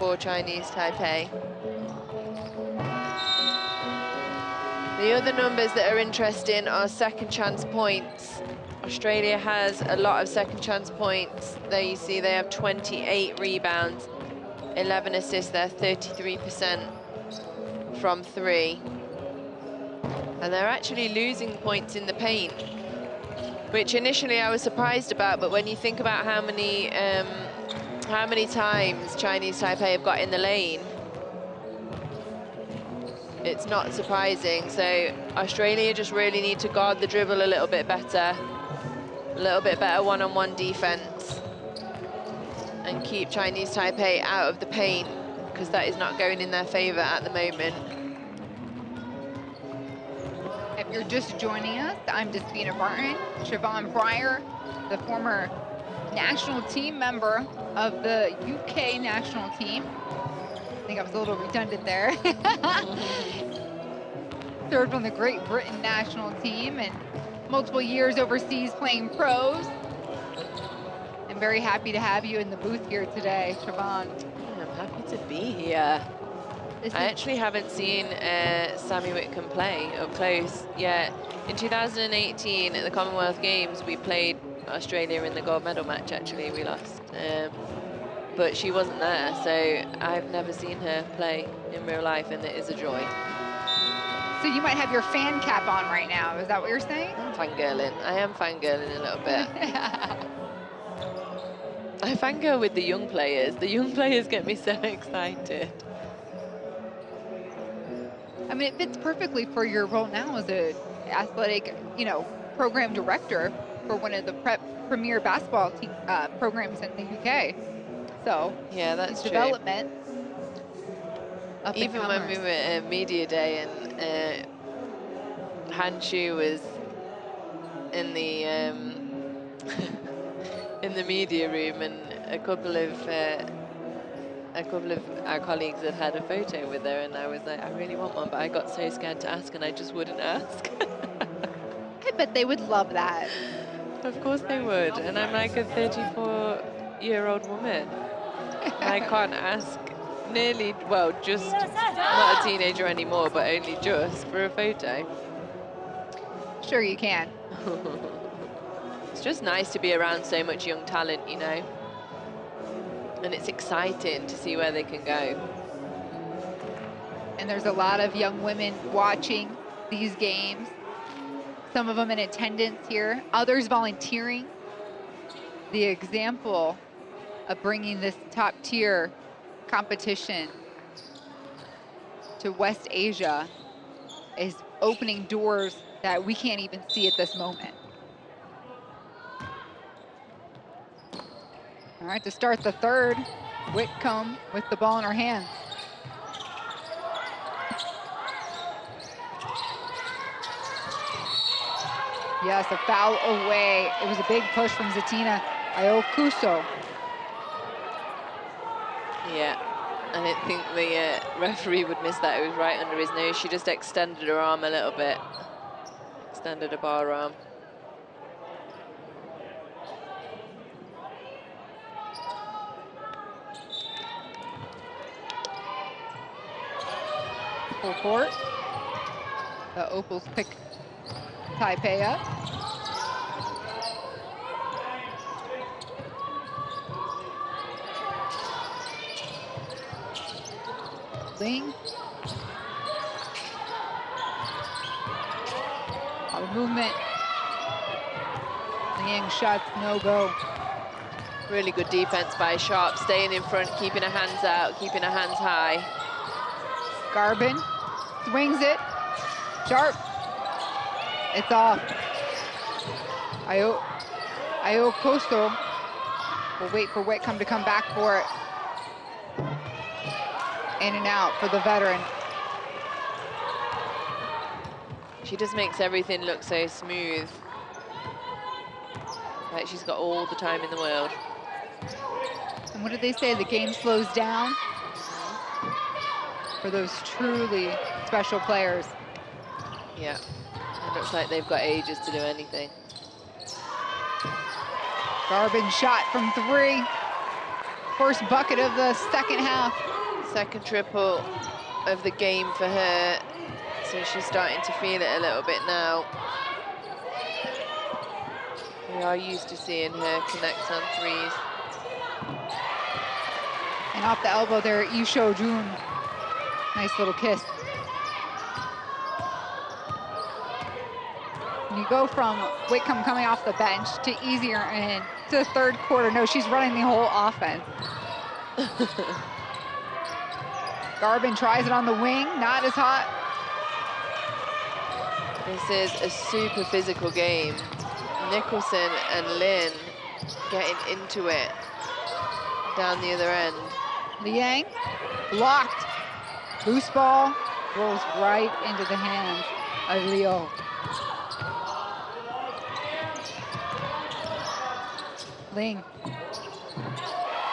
for Chinese Taipei. The other numbers that are interesting are second chance points. Australia has a lot of second chance points. There you see they have 28 rebounds, 11 assists, they're 33% from 3. And they're actually losing points in the paint, which initially I was surprised about, but when you think about how many times Chinese Taipei have got in the lane, it's not surprising. So Australia just really need to guard the dribble a little bit better one-on-one defense, and keep Chinese Taipei out of the paint, because that is not going in their favor at the moment. If you're just joining us, I'm Despina Barton. Siobhan Pryor, the former national team member of the UK national team. I think I was a little redundant there. Served on the Great Britain national team and multiple years overseas playing pros. I'm very happy to have you in the booth here today, Siobhan. I'm happy to be here. I actually haven't seen Sammy Whitcomb play up close yet. In 2018 at the Commonwealth Games, we played Australia in the gold medal match. Actually, we lost. But she wasn't there, so I've never seen her play in real life, and it is a joy. So you might have your fan cap on right now. Is that what you're saying? I'm fangirling. I am fangirling a little bit. I fangirl with the young players. The young players get me so excited. I mean, it fits perfectly for your role now as a athletic, program director for one of the premier basketball programs in the UK. So yeah, that's true. Development. Even when we were at Media Day and Hanshu was in the in the media room, and a couple of our colleagues had a photo with her, and I was like, I really want one, but I got so scared to ask, and I just wouldn't ask. I bet they would love that. Of course they would, and I'm like a 34-year-old woman. I can't ask just not a teenager anymore, but only just for a photo. Sure you can. It's just nice to be around so much young talent, and it's exciting to see where they can go. And there's a lot of young women watching these games. Some of them in attendance here, others volunteering. The example of bringing this top tier competition to West Asia is opening doors that we can't even see at this moment. All right, to start the third, Whitcomb with the ball in her hands. Yes, a foul away. It was a big push from Zatina Ayokuso. Yeah, I didn't think the referee would miss that. It was right under his nose. She just extended her arm a little bit. Extended her bar arm. Full court. The Opals pick Taipei up. Ling. A lot of movement. Liang shots no go. Really good defense by Sharp, staying in front, keeping her hands out, keeping her hands high. Garbin swings it. Sharp. It's off. Ayokuso will wait for Whitcomb to come back for it. In and out for the veteran. She just makes everything look so smooth. Like she's got all the time in the world. And what did they say? The game slows down for those truly special players. Yeah, it looks like they've got ages to do anything. Garbin shot from 3. First bucket of the second half. Second triple of the game for her, so she's starting to feel it a little bit now. We are used to seeing her connect on threes. And off the elbow there, Isho Jun. Nice little kiss. You go from Whitcomb coming off the bench to easier and to the third quarter. No, she's running the whole offense. Garvin tries it on the wing, not as hot. This is a super physical game. Nicholson and Lin getting into it down the other end. Liang blocked. Loose ball rolls right into the hands of Leo. Ling.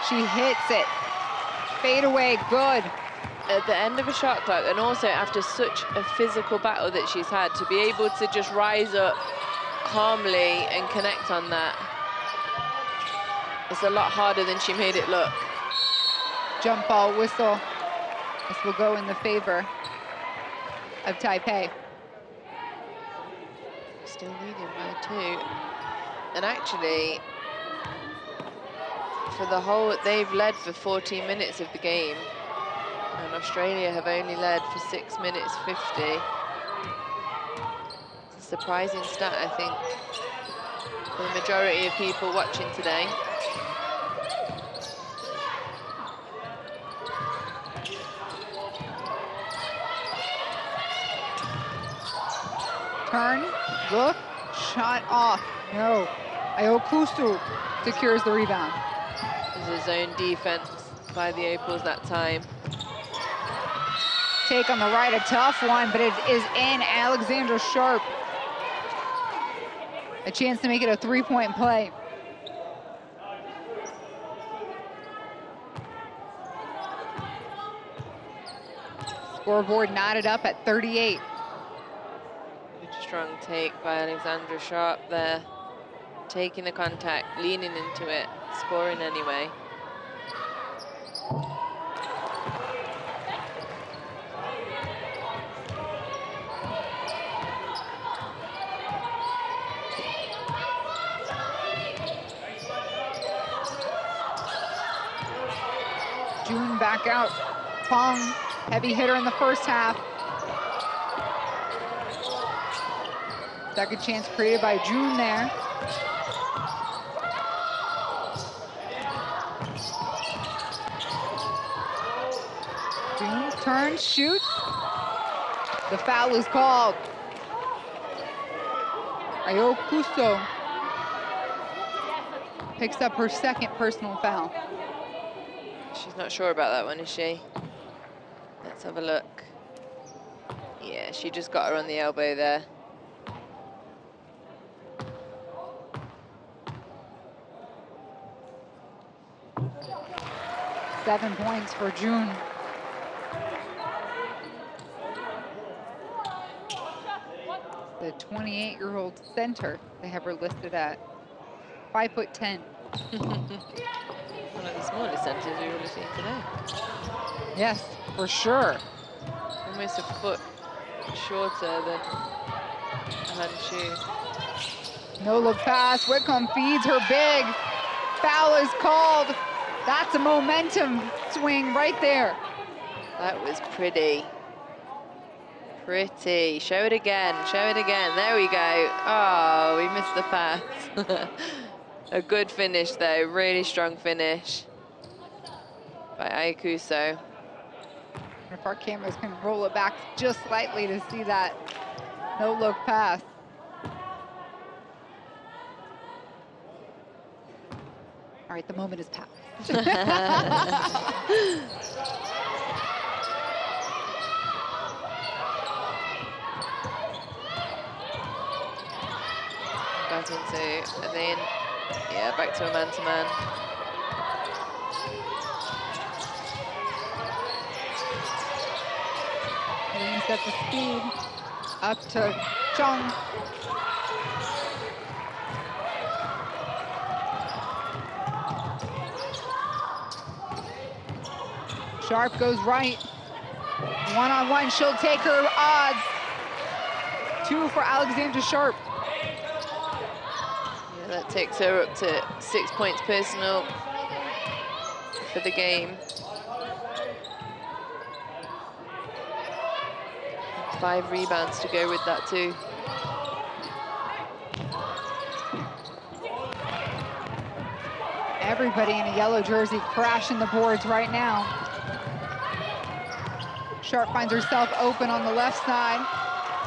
She hits it. Fade away, good. At the end of a shot clock, and also after such a physical battle that she's had, to be able to just rise up calmly and connect on that, it's a lot harder than she made it look. Jump ball whistle. This will go in the favor of Taipei. Still leading by 2. And actually, for the whole, they've led for 14 minutes of the game. And Australia have only led for 6 minutes 50. It's a surprising stat, I think, for the majority of people watching today. Turn, look, shot off. No. Ayokusu secures the rebound. This is zone defense by the Opals that time. Take on the right, a tough one, but it is in. Alexandra Sharp. A chance to make it a 3-point play. Scoreboard knotted up at 38. Good strong take by Alexandra Sharp there. Taking the contact, leaning into it, scoring anyway. June back out. Pong, heavy hitter in the first half. Second chance created by June there. June turns, shoots. The foul is called. Ayokuso picks up her second personal foul. She's not sure about that one, is she? Let's have a look. Yeah, she just got her on the elbow there. Seven points for June. The 28-year-old center, they have her listed at 5'10". One of the smallest centers we would have seen today. Yes, for sure. Almost a foot shorter than Hanshu. No look pass. Whitcomb feeds her big. Foul is called. That's a momentum swing right there. That was pretty. Pretty. Show it again. Show it again. There we go. Oh, we missed the pass. A good finish though. Really strong finish by Ayokuso. If our cameras can roll it back just slightly to see that no look pass. All right, the moment is passed. Back into, are they in? Yeah, back to a man-to-man. Lee sets the speed up to Chung. Sharp goes right. One-on-one, she'll take her odds. 2 for Alexandra Sharp. Yeah, that takes her up to 6 points personal for the game. 5 rebounds to go with that too. Everybody in a yellow jersey crashing the boards right now. Sharp finds herself open on the left side.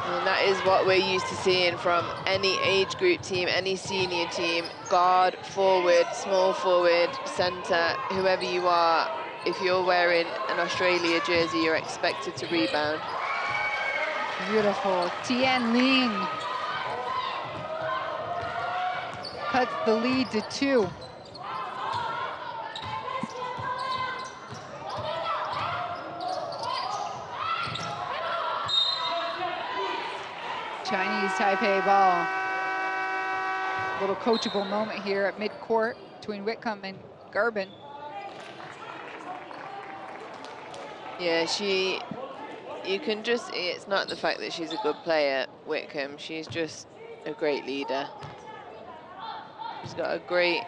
And that is what we're used to seeing from any age group team, any senior team. Guard, forward, small forward, centre, whoever you are, if you're wearing an Australia jersey, you're expected to rebound. Beautiful. Tian Ling cuts the lead to 2. Chinese Taipei ball. Little coachable moment here at midcourt between Whitcomb and Garbin. Yeah, you can just, it's not the fact that she's a good player, Whitcomb, she's just a great leader. She's got a great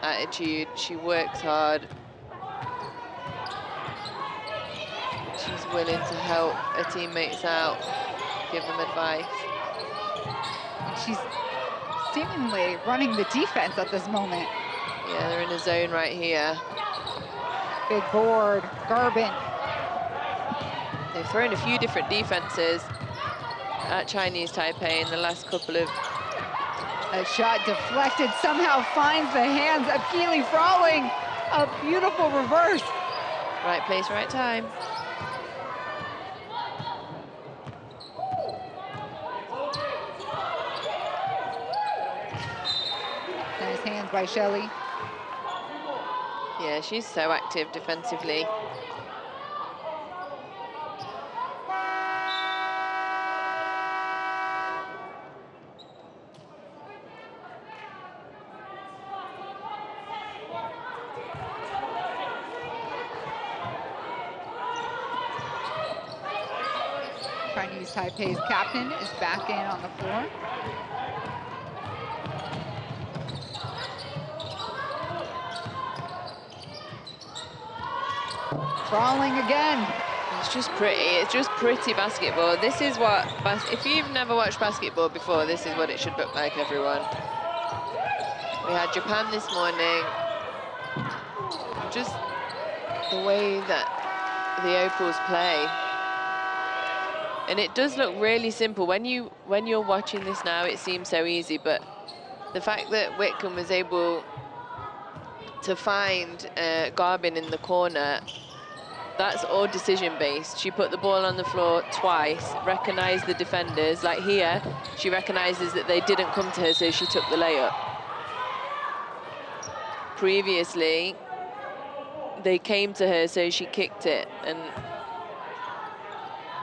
attitude, she works hard. She's willing to help her teammates out, give them advice. She's seemingly running the defense at this moment. Yeah, they're in a zone right here. Big board, Garbin. They've thrown a few different defenses at Chinese Taipei in the last couple of... A shot deflected, somehow finds the hands of Keely Frawling. A beautiful reverse. Right place, right time. Nice hands by Shelley. Yeah, she's so active defensively. Chinese Taipei's captain is back in on the floor. Crawling again. It's just pretty basketball. This is what, if you've never watched basketball before, this is what it should look like, everyone. We had Japan this morning. Just the way that the Opals play. And it does look really simple. When you're watching this now, it seems so easy, but the fact that Whitcomb was able to find Garbin in the corner, that's all decision-based. She put the ball on the floor twice, recognized the defenders. Like here, she recognizes that they didn't come to her, so she took the layup. Previously, they came to her, so she kicked it. And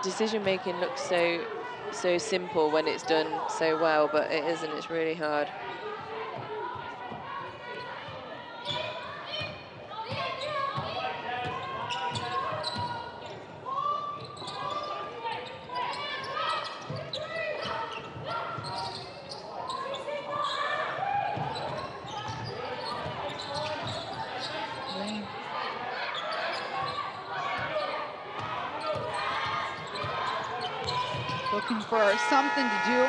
decision-making looks so simple when it's done so well, but it isn't. It's really hard. Looking for something to do.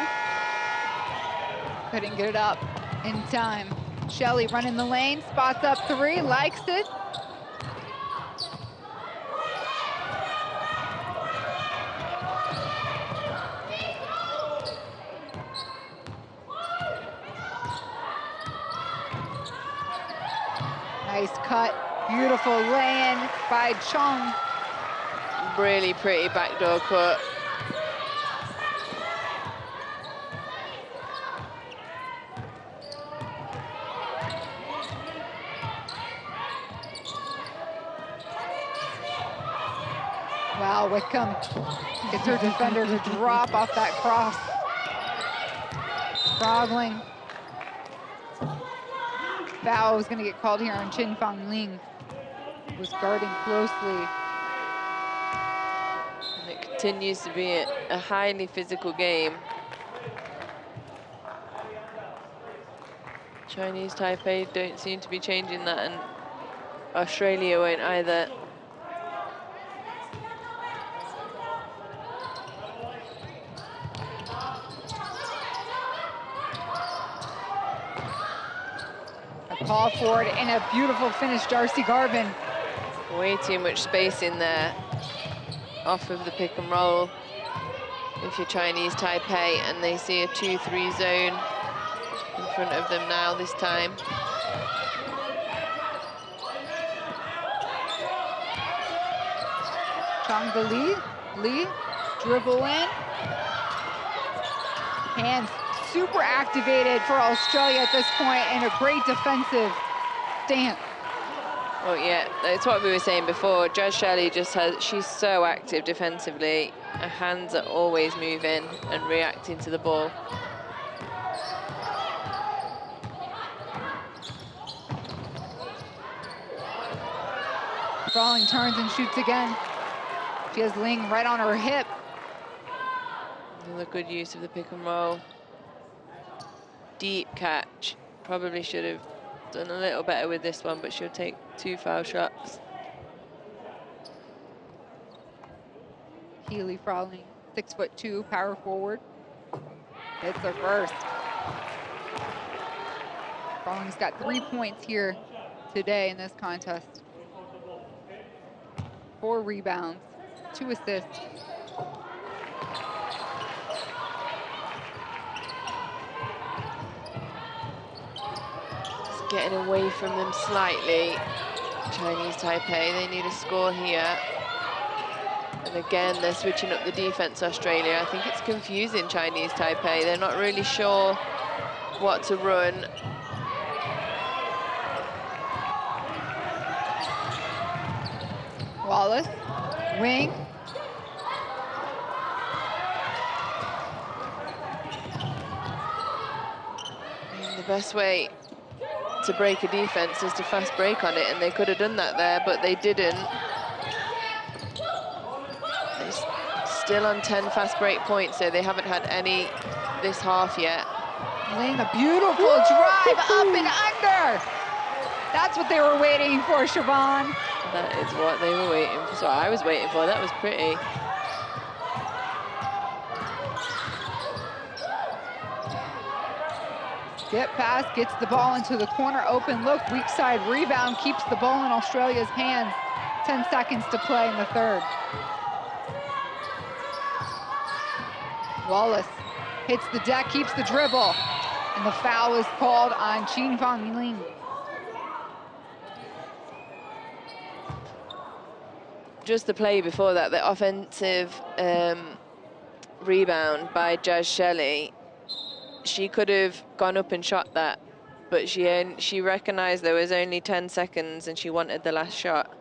Couldn't get it up in time. Shelley running the lane, spots up 3, likes it. Nice cut, beautiful lay-in by Chung. Really pretty backdoor cut. Wow, Whitcomb gets her defender to drop off that cross. Frogling. Foul is going to get called here on Chin Fang Ling, who was guarding closely continues to be a highly physical game. Chinese Taipei don't seem to be changing that, and Australia won't either. A call forward and a beautiful finish, Darcy Garvin. Way too much space in there off of the pick and roll. If you're Chinese Taipei and they see a 2-3 zone in front of them now this time. Chang Li, dribble in. Hands super activated for Australia at this point, and a great defensive stance. Well, yeah, that's what we were saying before. Judge Shelley just she's so active defensively. Her hands are always moving and reacting to the ball. Frawling turns and shoots again. She has Ling right on her hip. Another good use of the pick and roll. Deep catch. Probably should have done a little better with this one, but she'll take 2 foul shots. Keely Frawling, 6'2", power forward. Hits her first. Frawling's got 3 points here today in this contest. 4 rebounds, 2 assists. It's getting away from them slightly. Chinese Taipei, they need a score here. And again, they're switching up the defense, Australia. I think it's confusing Chinese Taipei. They're not really sure what to run. Wallace, wing. And the best way to break a defense is to fast break on it, and they could have done that there, but they didn't. They're still on 10 fast break points, so they haven't had any this half yet. Ling, a beautiful drive up and under. That's what they were waiting for, Siobhan. That is what they were waiting for. So I was waiting for. That was pretty. Get pass, gets the ball into the corner, open look, weak side rebound, keeps the ball in Australia's hands. 10 seconds to play in the third. Wallace hits the deck, keeps the dribble, and the foul is called on Qin Fang Ling. Just the play before that, the offensive rebound by Jazz Shelley, she could have gone up and shot that, but she recognized there was only 10 seconds and she wanted the last shot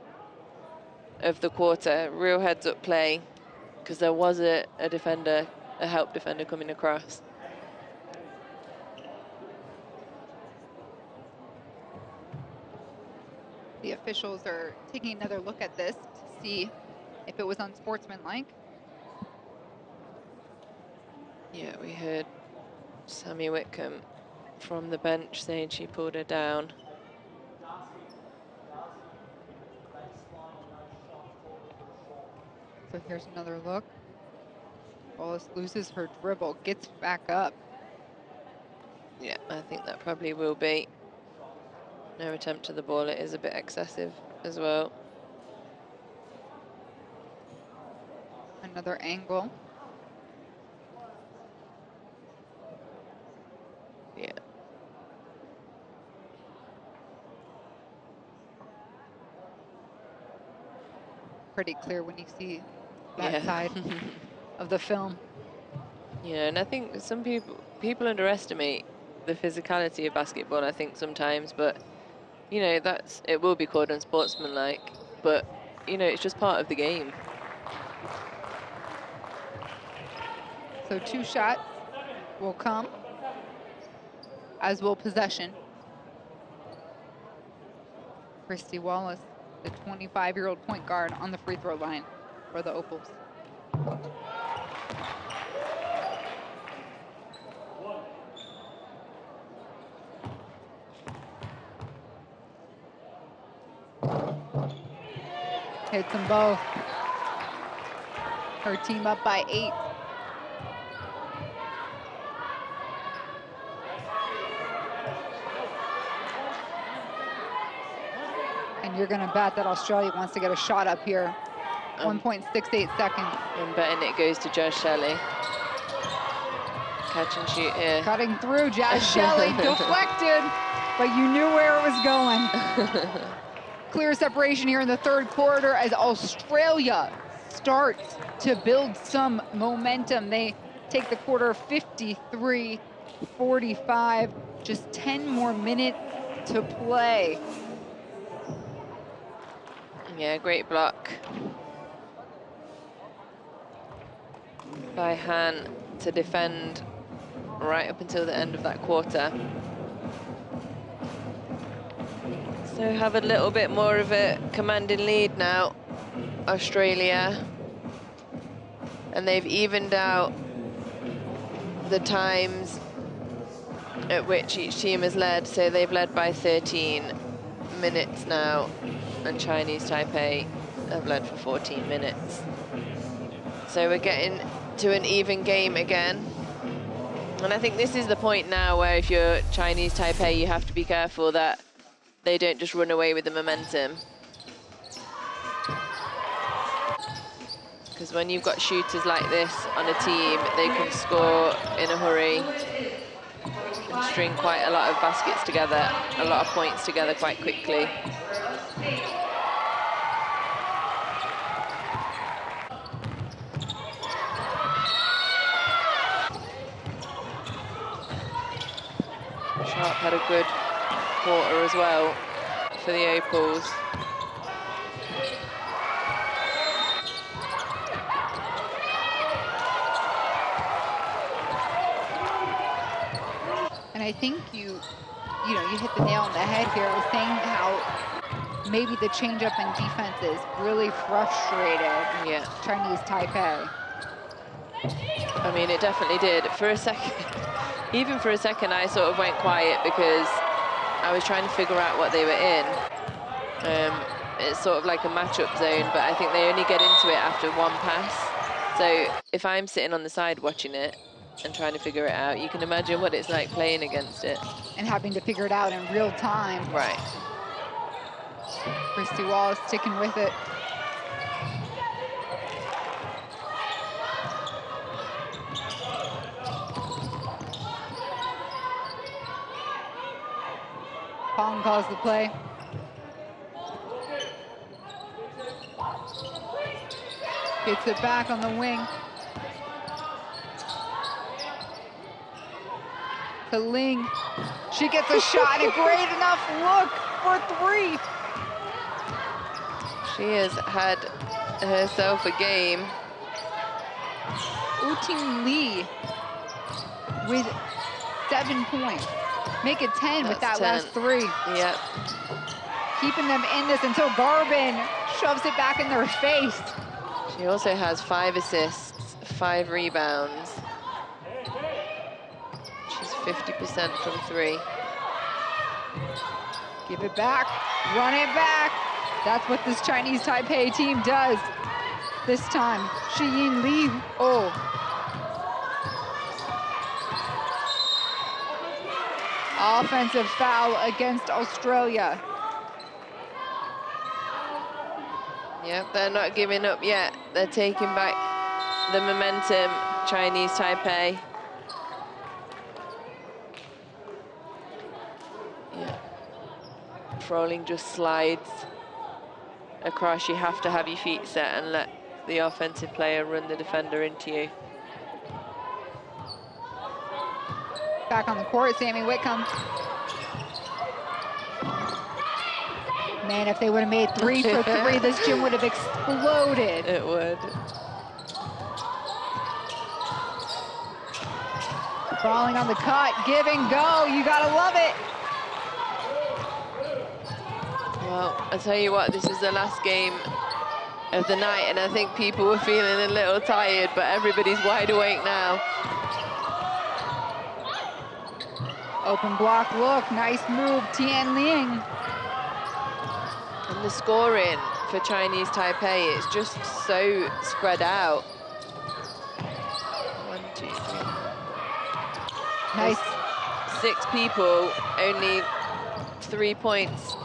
of the quarter. Real heads-up play, because there was a defender, a help defender coming across. The officials are taking another look at this to see if it was unsportsmanlike. Yeah, we heard Sammy Whitcomb from the bench saying she pulled her down. So here's another look. Wallace loses her dribble, gets back up. Yeah, I think that probably will be. No attempt to the ball, it is a bit excessive as well. Another angle. Yeah. Pretty clear when you see that side of the film. Yeah, and I think some people underestimate the physicality of basketball, I think, sometimes, but you know, it will be called unsportsmanlike, but you know, it's just part of the game. So 2 shots will come, as will possession. Christy Wallace, the 25-year-old point guard, on the free throw line for the Opals. Hits them both. Her team up by 8. And you're gonna bet that Australia wants to get a shot up here. 1.68 seconds. I'm betting it goes to Jazz Shelley. Catch and shoot here. Cutting through, Jazz Shelley deflected, but you knew where it was going. Clear separation here in the third quarter as Australia starts to build some momentum. They take the quarter 53-45, just 10 more minutes to play. Yeah, great block by Han to defend right up until the end of that quarter. So have a little bit more of a commanding lead now, Australia. And they've evened out the times at which each team has led. So they've led by 13 minutes now, and Chinese Taipei have led for 14 minutes. So we're getting to an even game again. And I think this is the point now where if you're Chinese Taipei, you have to be careful that they don't just run away with the momentum. Because when you've got shooters like this on a team, they can score in a hurry and string quite a lot of baskets together, a lot of points together quite quickly. Sharp had a good quarter as well for the Opals. And I think you hit the nail on the head here with saying how maybe the changeup in defenses really frustrated Chinese Taipei. I mean, it definitely did. For a second, even for a second, I sort of went quiet because I was trying to figure out what they were in. It's sort of like a matchup zone, but I think they only get into it after one pass. So if I'm sitting on the side watching it and trying to figure it out, you can imagine what it's like playing against it. And having to figure it out in real time. Right. Christy Wallace sticking with it. Pong calls the play. Gets it back on the wing. To Ling. She gets a shot, a great enough look for 3. She has had herself a game. Uting Lee with 7 points. Make it 10 with that 10. last 3. Yep. Keeping them in this until Garvin shoves it back in their face. She also has 5 assists, 5 rebounds. She's 50% from 3. Give it back, run it back. That's what this Chinese Taipei team does this time. Shiyin Li, Offensive foul against Australia. Yep, they're not giving up yet. They're taking back the momentum, Chinese Taipei. Yeah. Froling just slides across. You have to have your feet set and let the offensive player run the defender into you. Back on the court, Sammy Whitcomb. Man, if they would have made 3 for 3, this gym would have exploded. It would. Crawling on the cut, give and go. You gotta love it. Well, I tell you what, this is the last game of the night, and I think people were feeling a little tired, but everybody's wide awake now. Open block look, nice move, Tianling. And the scoring for Chinese Taipei is just so spread out. 1, 2, 3. Nice. There's 6 people, only 3 points,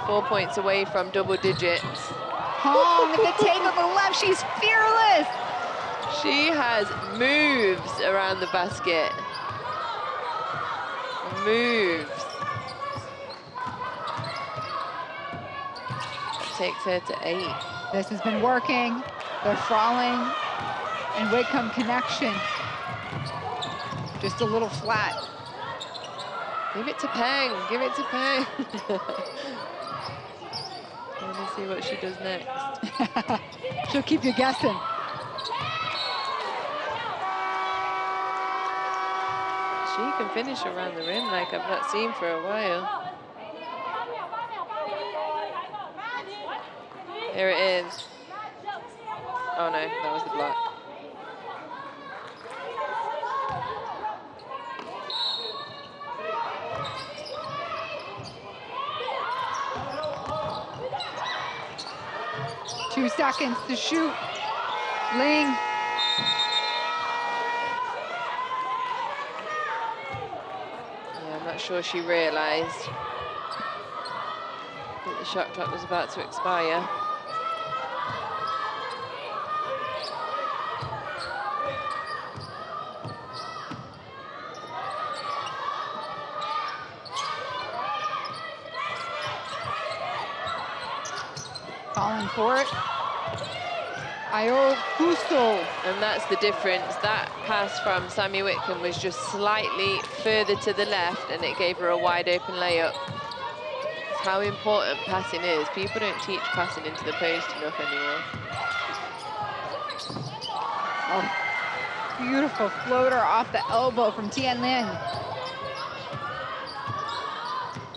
4 points away from double digits. Hong, the take on the left, she's fearless. She has moves around the basket. Moves. That takes her to 8. This has been working. The Frauling and Whitcomb connection. Just a little flat. Give it to Peng, give it to Peng. I want to see what she does next. She'll keep you guessing. She can finish around the rim like I've not seen for a while. Here it is. Oh no, that was the block. Two seconds to shoot. Ling. Yeah, I'm not sure she realized that the shot clock was about to expire. Calling for it. Ayo Kuso. And that's the difference. That pass from Sammy Whitcomb was just slightly further to the left, and it gave her a wide open layup. It's how important passing is. People don't teach passing into the post enough anymore. Oh, beautiful floater off the elbow from Tianlin.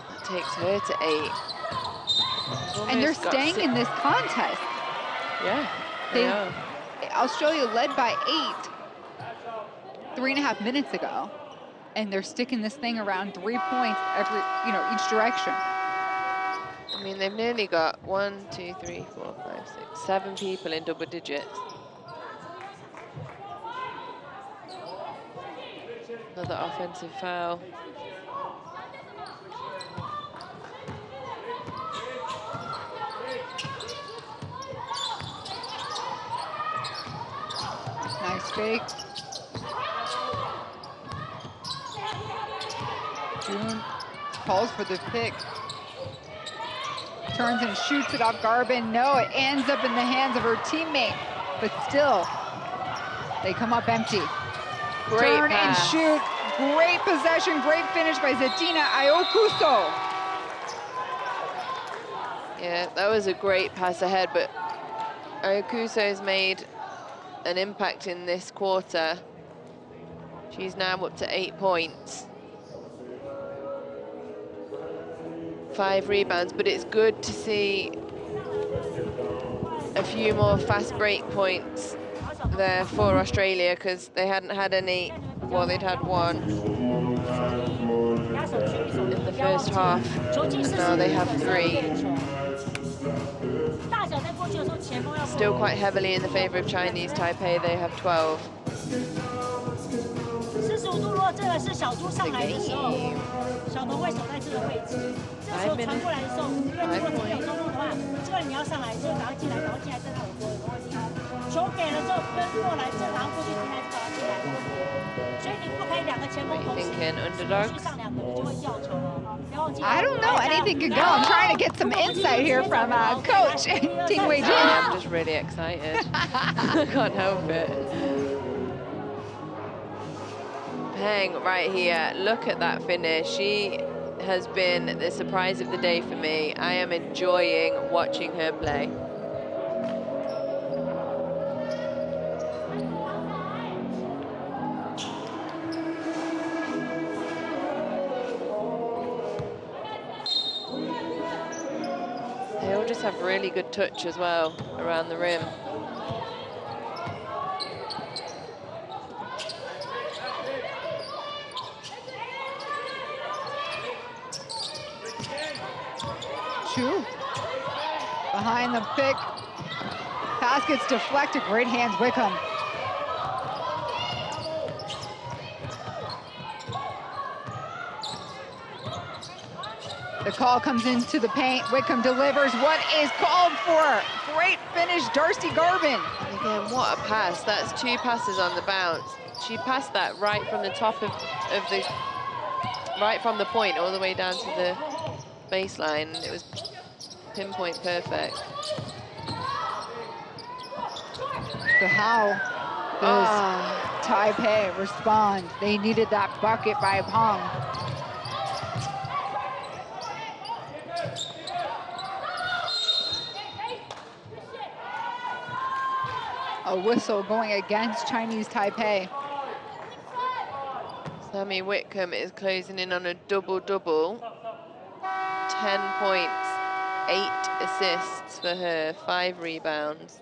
That takes her to 8. And they're staying in this contest. Yeah, they are. Australia led by 8 3.5 minutes ago, and they're sticking this thing around 3 points every, each direction. I mean, they've nearly got 1, 2, 3, 4, 5, 6, 7 people in double digits. Another offensive foul. Nice fake. June calls for the pick. Turns and shoots it off Garbin. No, it ends up in the hands of her teammate. But still, they come up empty. Great Turn pass. and shoot. Great possession, great finish by Zatina Ayokuso. Yeah, that was a great pass ahead, but Ayokuso has made an impact in this quarter. She's now up to 8 points. 5 rebounds, but it's good to see a few more fast break points there for Australia, because they hadn't had any. Well, they'd had one in the first half, and now they have 3. Still quite heavily in the favor of Chinese Taipei. They have 12. What are you thinking, underdogs? I don't know, anything could go. I'm trying to get some insight here from Coach Ting Wei Jin. I'm just really excited. I can't help it. Peng right here, look at that finish. She has been the surprise of the day for me. I am enjoying watching her play. just have really good touch as well around the rim. Chu behind the pick. Pass gets deflected. Great hands, Wickham. The call comes into the paint. Wickham delivers what is called for. Great finish, Darcy Garvin. Again, what a pass. That's 2 passes on the bounce. She passed that right from the top of the, right from the point all the way down to the baseline. It was pinpoint perfect. So how does Taipei respond? They needed that bucket by Pong. A whistle going against Chinese Taipei. Sammy Whitcomb is closing in on a double-double. 10 points, 8 assists for her, 5 rebounds.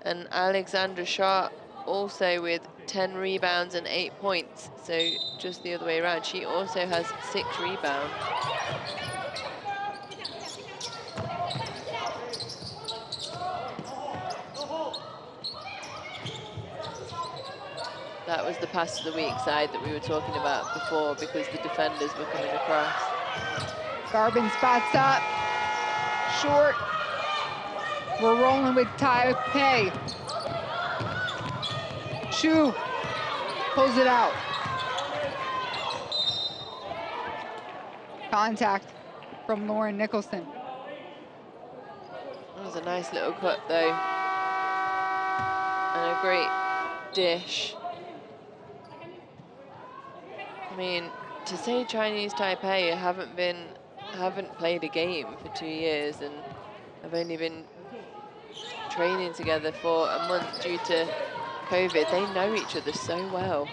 And Alexandra Sharp also with 10 rebounds and 8 points. So just the other way around. She also has 6 rebounds. That was the pass to the weak side that we were talking about before because the defenders were coming across. Garvin spots up, short. We're rolling with Taipei. Chu pulls it out. Contact from Lauren Nicholson. That was a nice little cut though. And a great dish. I mean, to say Chinese Taipei haven't played a game for 2 years and have only been training together for a month due to COVID, they know each other so well.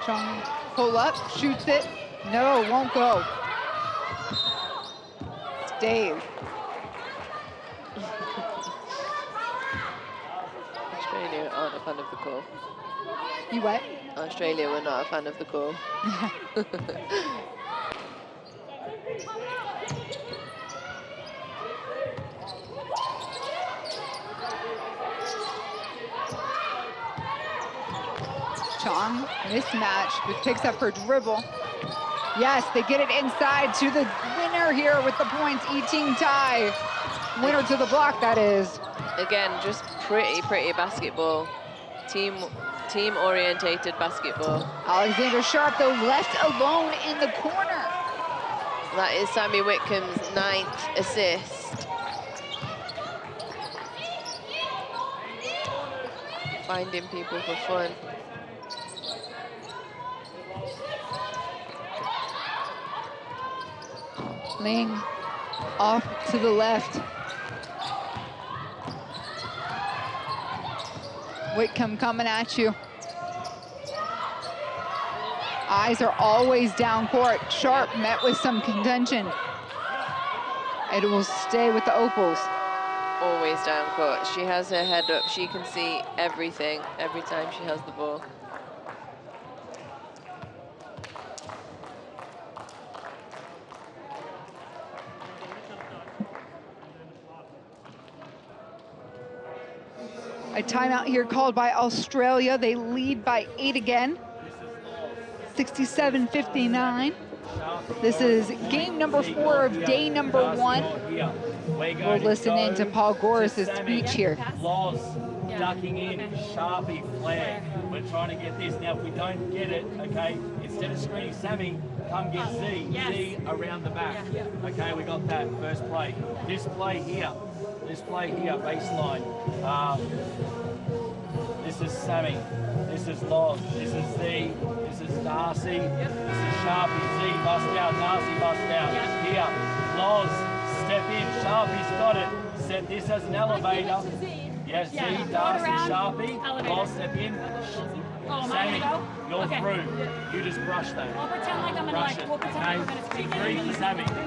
Chung pull up, shoots it. No, won't go. It's Dave. Australia aren't a fan of the call. You what? Australia were not a fan of the call. Chong, mismatch, but picks up her dribble. Yes, they get it inside to the winner here with the points, Yi-Ting Tai. Winner to the block, that is. Again, just pretty basketball. Team-orientated basketball. Alexandra Sharp, though, left alone in the corner. That is Sammy Whitcomb's 9th assist. Finding people for fun. Ling off to the left. Whitcomb coming at you. Eyes are always down court. Sharp met with some contention. It will stay with the Opals. Always down court. She has her head up. She can see everything every time she has the ball. A timeout here called by Australia. They lead by 8 again. 67-59. This is game number 4 of day number 1. We'll listen in to Paul Goris's speech here. Loz ducking in, Sharpie, flag. We're trying to get this. Now, if we don't get it, okay, instead of screening Sammy, come get Z. Z around the back. Okay, we got that first play. This play here, baseline. This is Sammy. This is Loz. This is Z. This is Darcy. This is Sharpie. Z bust out. Darcy bust out. Here, Loz, step in. Sharpie's got it. Set this as an elevator. Yeah, Z, Yeah, Darcy, around, Sharpie, elevator. I'll step in. Oh, am I Sammy, gonna go? you're Okay. through. You just brush that. I'll pretend like I'm gonna Brush like, it. we'll pretend like we're gonna scream. 3 for Sammy. Just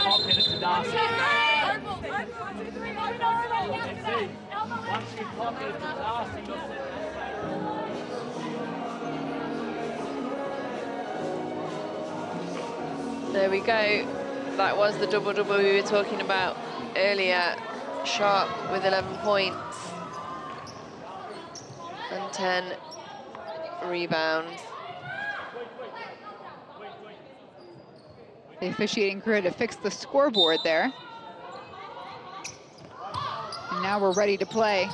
pop it to Darcy. And Z, once you pop it to Darcy, you'll set There we go. That was the double-double we were talking about earlier. Sharp with 11 points and 10 rebounds. The officiating crew had to fix the scoreboard there. And now we're ready to play.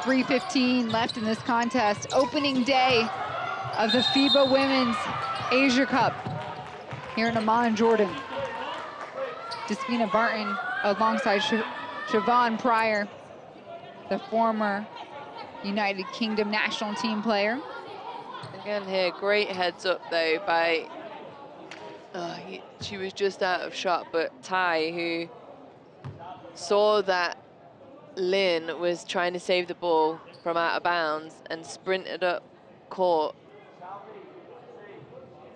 3:15 left in this contest. Opening day of the FIBA Women's Asia Cup here in Amman, Jordan. Despina Barton alongside Siobhan Pryor, the former United Kingdom national team player. Again here, great heads up though by, she was just out of shot, but Ty, who saw that Lynn was trying to save the ball from out of bounds and sprinted up court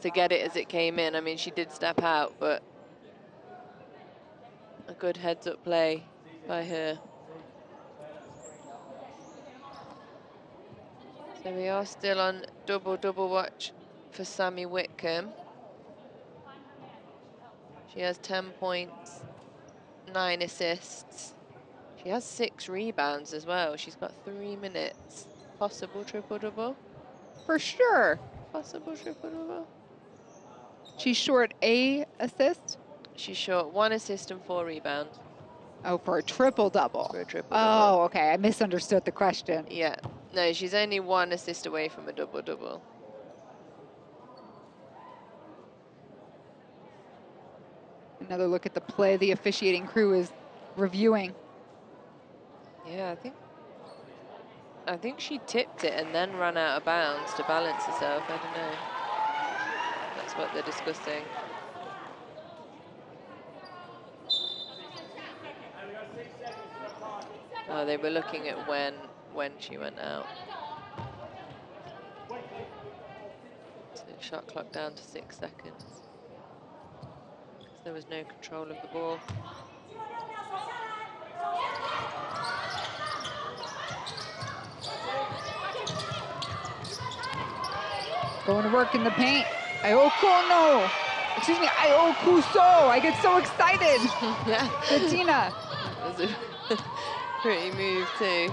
to get it as it came in. I mean, she did step out, but a good heads-up play by her. So we are still on double-double watch for Sammy Whitcomb. She has 10 points, 9 assists. She has 6 rebounds as well. She's got 3 minutes. Possible triple-double? For sure. Possible triple-double? She's short a assist? She's short 1 assist and 4 rebounds. Oh, for a triple-double. For a triple-double. Oh, okay. I misunderstood the question. Yeah. No, she's only 1 assist away from a double-double. Another look at the play the officiating crew is reviewing. Yeah, I think she tipped it and then ran out of bounds to balance herself. I don't know. That's what they're discussing. Oh, they were looking at when she went out. So shot clock down to 6 seconds. Because there was no control of the ball. Going to work in the paint. Ayoko no. Excuse me, Ayokuso. I get so excited. Yeah. Bettina. That was a pretty move too.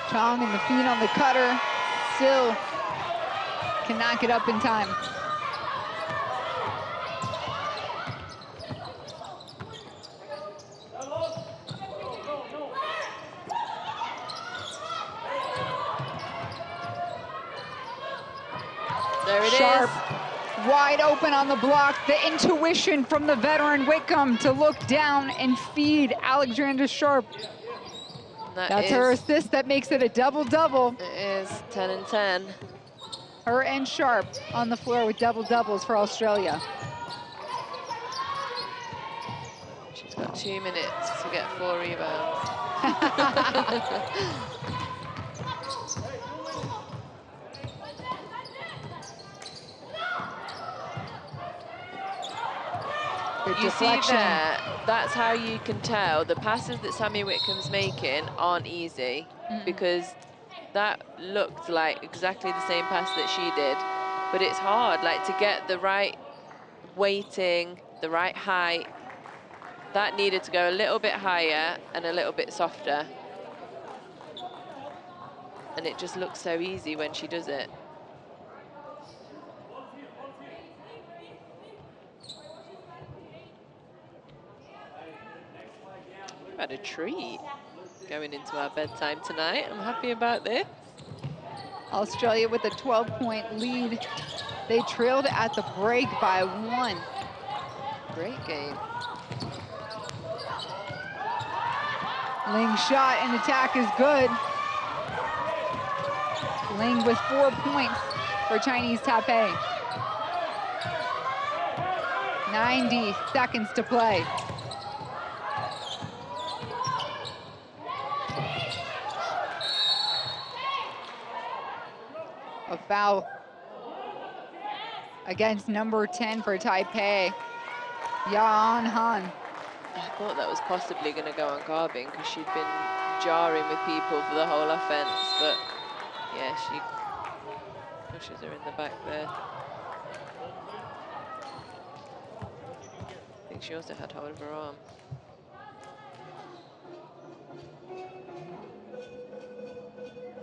Chong and the feet on the cutter. Still cannot get up in time. There it Sharp, is. wide open on the block. The intuition from the veteran Whitcomb to look down and feed Alexandra Sharp. That's her assist that makes it a double-double. It is 10 and 10. Her and Sharp on the floor with double-doubles for Australia. She's got 2 minutes to get 4 rebounds. You see there, that's how you can tell the passes that Sammy Whitcomb's making aren't easy, because that looked like exactly the same pass that she did, but it's hard, like, to get the right weighting, the right height. That needed to go a little bit higher and a little bit softer. And it just looks so easy when she does it. We've had a treat going into our bedtime tonight. I'm happy about this. Australia with a 12-point lead. They trailed at the break by 1. Great game. Ling's shot and attack is good. Ling with 4 points for Chinese Taipei. 90 seconds to play. A foul against number 10 for Taipei, Yan Han. I thought that was possibly going to go on Garbin because she'd been jarring with people for the whole offense, but yeah, she pushes her in the back there. I think she also had hold of her arm.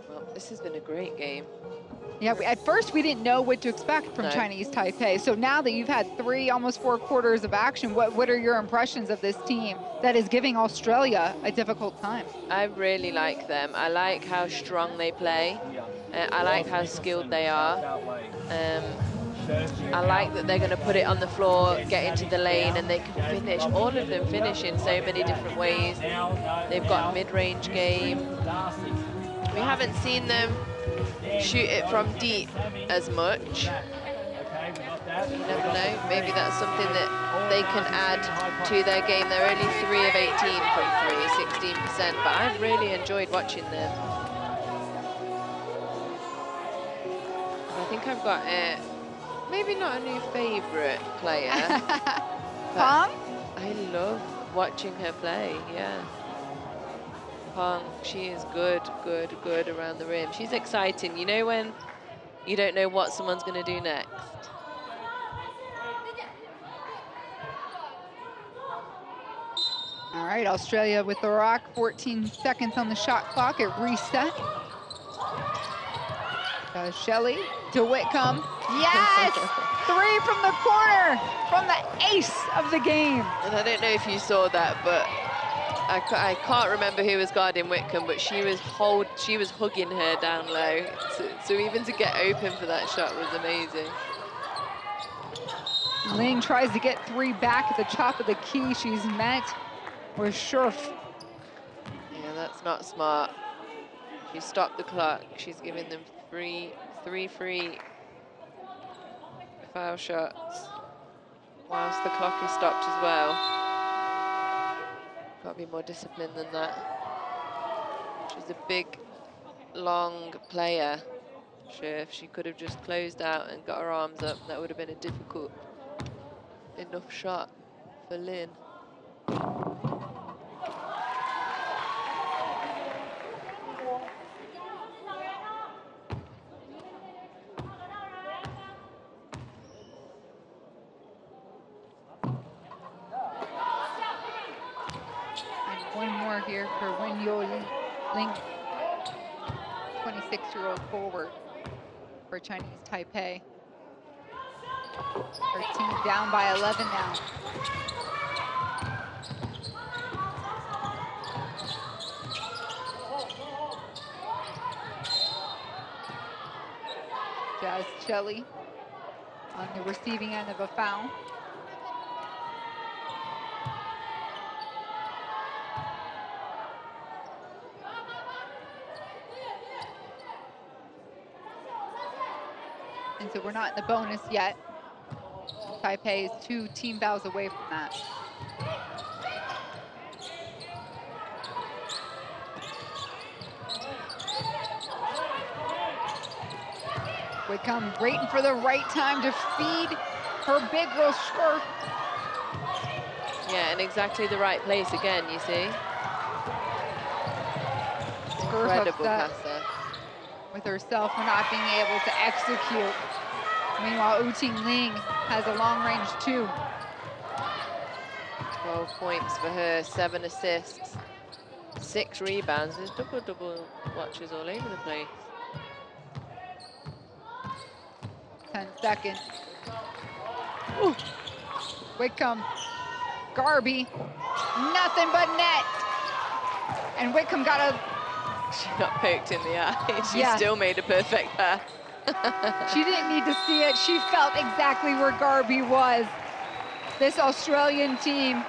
Well, this has been a great game. Yeah, at first we didn't know what to expect from No. Chinese Taipei. So now that you've had 3, almost 4 quarters of action, what are your impressions of this team that is giving Australia a difficult time? I really like them. I like how strong they play. I like how skilled they are. I like that they're going to put it on the floor, get into the lane, and they can finish. All of them finish in so many different ways. They've got mid-range game. We haven't seen them shoot it from deep as much. You never know. Maybe that's something that they can add to their game. They're only 3 of 18 from 3, 16%, but I've really enjoyed watching them. I think I've got maybe not a new favorite player. Pong? I love watching her play, yeah. Pong, she is good around the rim. She's exciting. You know when you don't know what someone's going to do next? All right, Australia with the rock. 14 seconds on the shot clock at reset. Shelley to Whitcomb. Yes! 3 from the corner, from the ace of the game. And I don't know if you saw that, but I can't remember who was guarding Whitcomb, but she was hugging her down low. So even to get open for that shot was amazing. Ling tries to get 3 back at the top of the key. She's met with Scherf. Yeah, that's not smart. She stopped the clock. She's giving them 3 free foul shots whilst the clock is stopped as well. Got to be more disciplined than that. She's a big, long player. Sure, if she could have just closed out and got her arms up, that would have been a difficult enough shot for Lin. Here for Wen Yo Ling, 26-year-old forward for Chinese Taipei. Her team down by 11 now. Jazz Shelley on the receiving end of a foul. And so we're not in the bonus yet. Taipei is 2 team fouls away from that. Whitcomb waiting for the right time to feed her big girl Scherf. Yeah, in exactly the right place again, you see. Incredible passer. With herself for not being able to execute. Meanwhile, Uting Ling has a long range 2. 12 points for her, 7 assists, 6 rebounds. There's double watches all over the place. 10 seconds. Ooh. Whitcomb, Garby, nothing but net. And Whitcomb got a... She got poked in the eye. She still made a perfect pass. She didn't need to see it. She felt exactly where Garby was. This Australian team,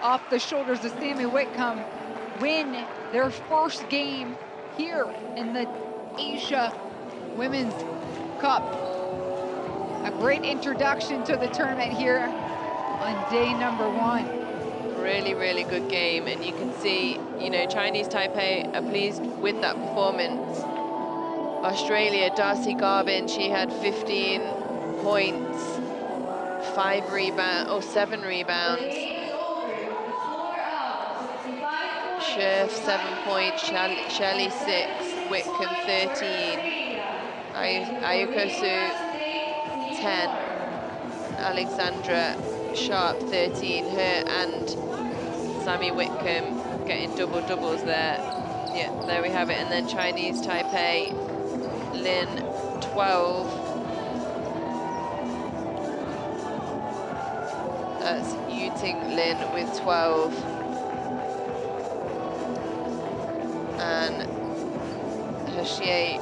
off the shoulders of Sammy Whitcomb, win their first game here in the Asia Women's Cup. A great introduction to the tournament here on day number 1. Really, really good game, and you can see, you know, Chinese Taipei are pleased with that performance. Australia, Darcy Garvin, she had 15 points, 7 rebounds. Scherf 7 points, Shelley 6, Whitcomb 13, Ayuko Su 10, Alexandra Sharp 13. Her and Sammy Whitcomb getting double-doubles there. Yeah, there we have it. And then Chinese Taipei, Lin 12. That's Yuting Lin with 12. And Hsieh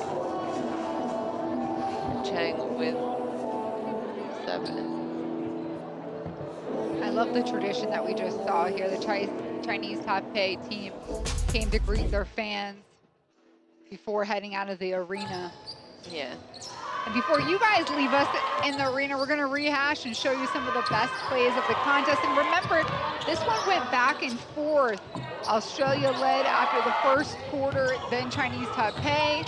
Cheng with 7. I love the tradition that we just saw here. The Chinese Taipei team came to greet their fans before heading out of the arena. Yeah. And before you guys leave us in the arena, we're going to rehash and show you some of the best plays of the contest. And remember, this one went back and forth. Australia led after the first quarter, then Chinese Taipei.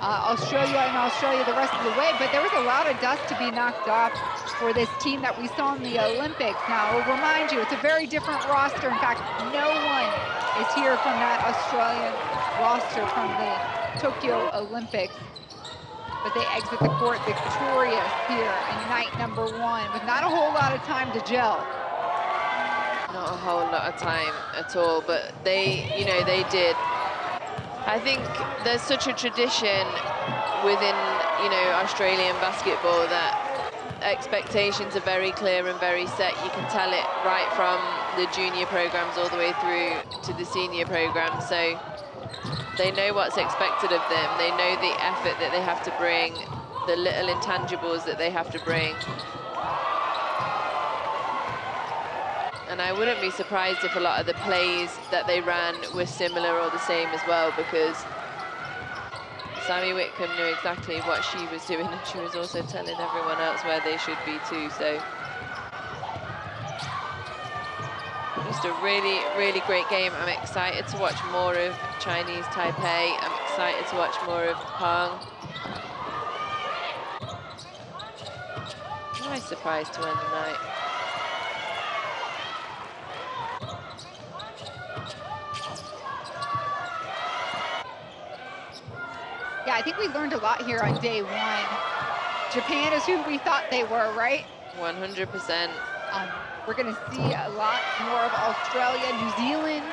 Australia the rest of the way, but there was a lot of dust to be knocked off for this team that we saw in the Olympics. Now, I'll remind you, it's a very different roster. In fact, no one is here from that Australian roster from the Tokyo Olympics. But they exit the court victorious here in night number 1 with not a whole lot of time to gel. Not a whole lot of time at all, but they, you know, they did. I think there's such a tradition within, you know, Australian basketball that expectations are very clear and very set. You can tell it right from the junior programs all the way through to the senior program. So they know what's expected of them. They know the effort that they have to bring, the little intangibles that they have to bring. And I wouldn't be surprised if a lot of the plays that they ran were similar or the same as well, because Sammy Whitcomb knew exactly what she was doing, and she was also telling everyone else where they should be too. So just a really, really great game. I'm excited to watch more of Chinese Taipei. I'm excited to watch more of Hong. Nice surprise to end the night. Yeah, I think we learned a lot here on day 1. Japan is who we thought they were, right? 100%. We're going to see a lot more of Australia, New Zealand.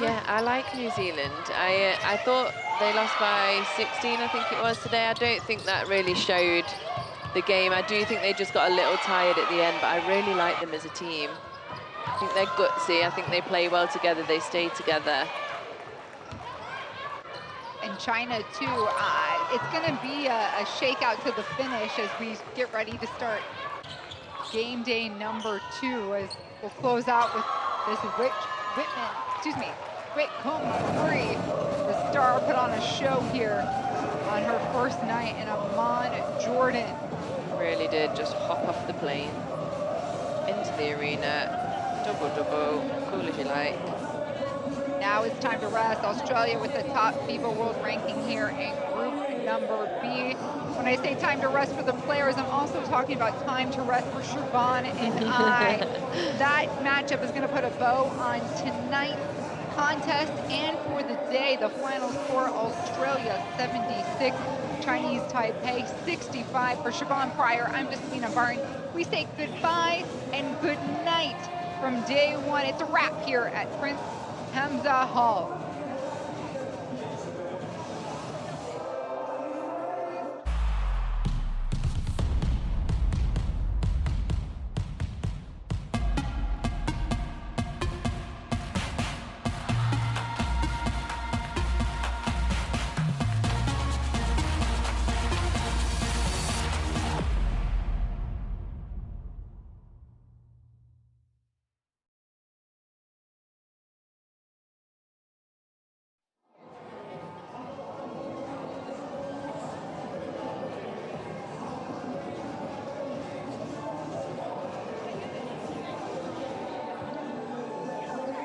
Yeah, I like New Zealand. I thought they lost by 16, I think it was today. I don't think that really showed the game. I do think they just got a little tired at the end, but I really like them as a team. I think they're gutsy. I think they play well together. They stay together. And China too, it's going to be a shakeout to the finish as we get ready to start game day number 2, as we'll close out with this Whitcomb Free. The star put on a show here on her first night, and Amon Jordan Really did just hop off the plane into the arena, double, cool as you like. Now it's time to rest. Australia with the top FIBA world ranking here in group number B. When I say time to rest for the players, I'm also talking about time to rest for Siobhan and I. That matchup is going to put a bow on tonight's contest, and for the day, the final score, Australia 76, Chinese Taipei 65. For Siobhan Pryor, I'm Justine Barnes. We say goodbye and good night from day 1. It's a wrap here at Prince Hamza Hall.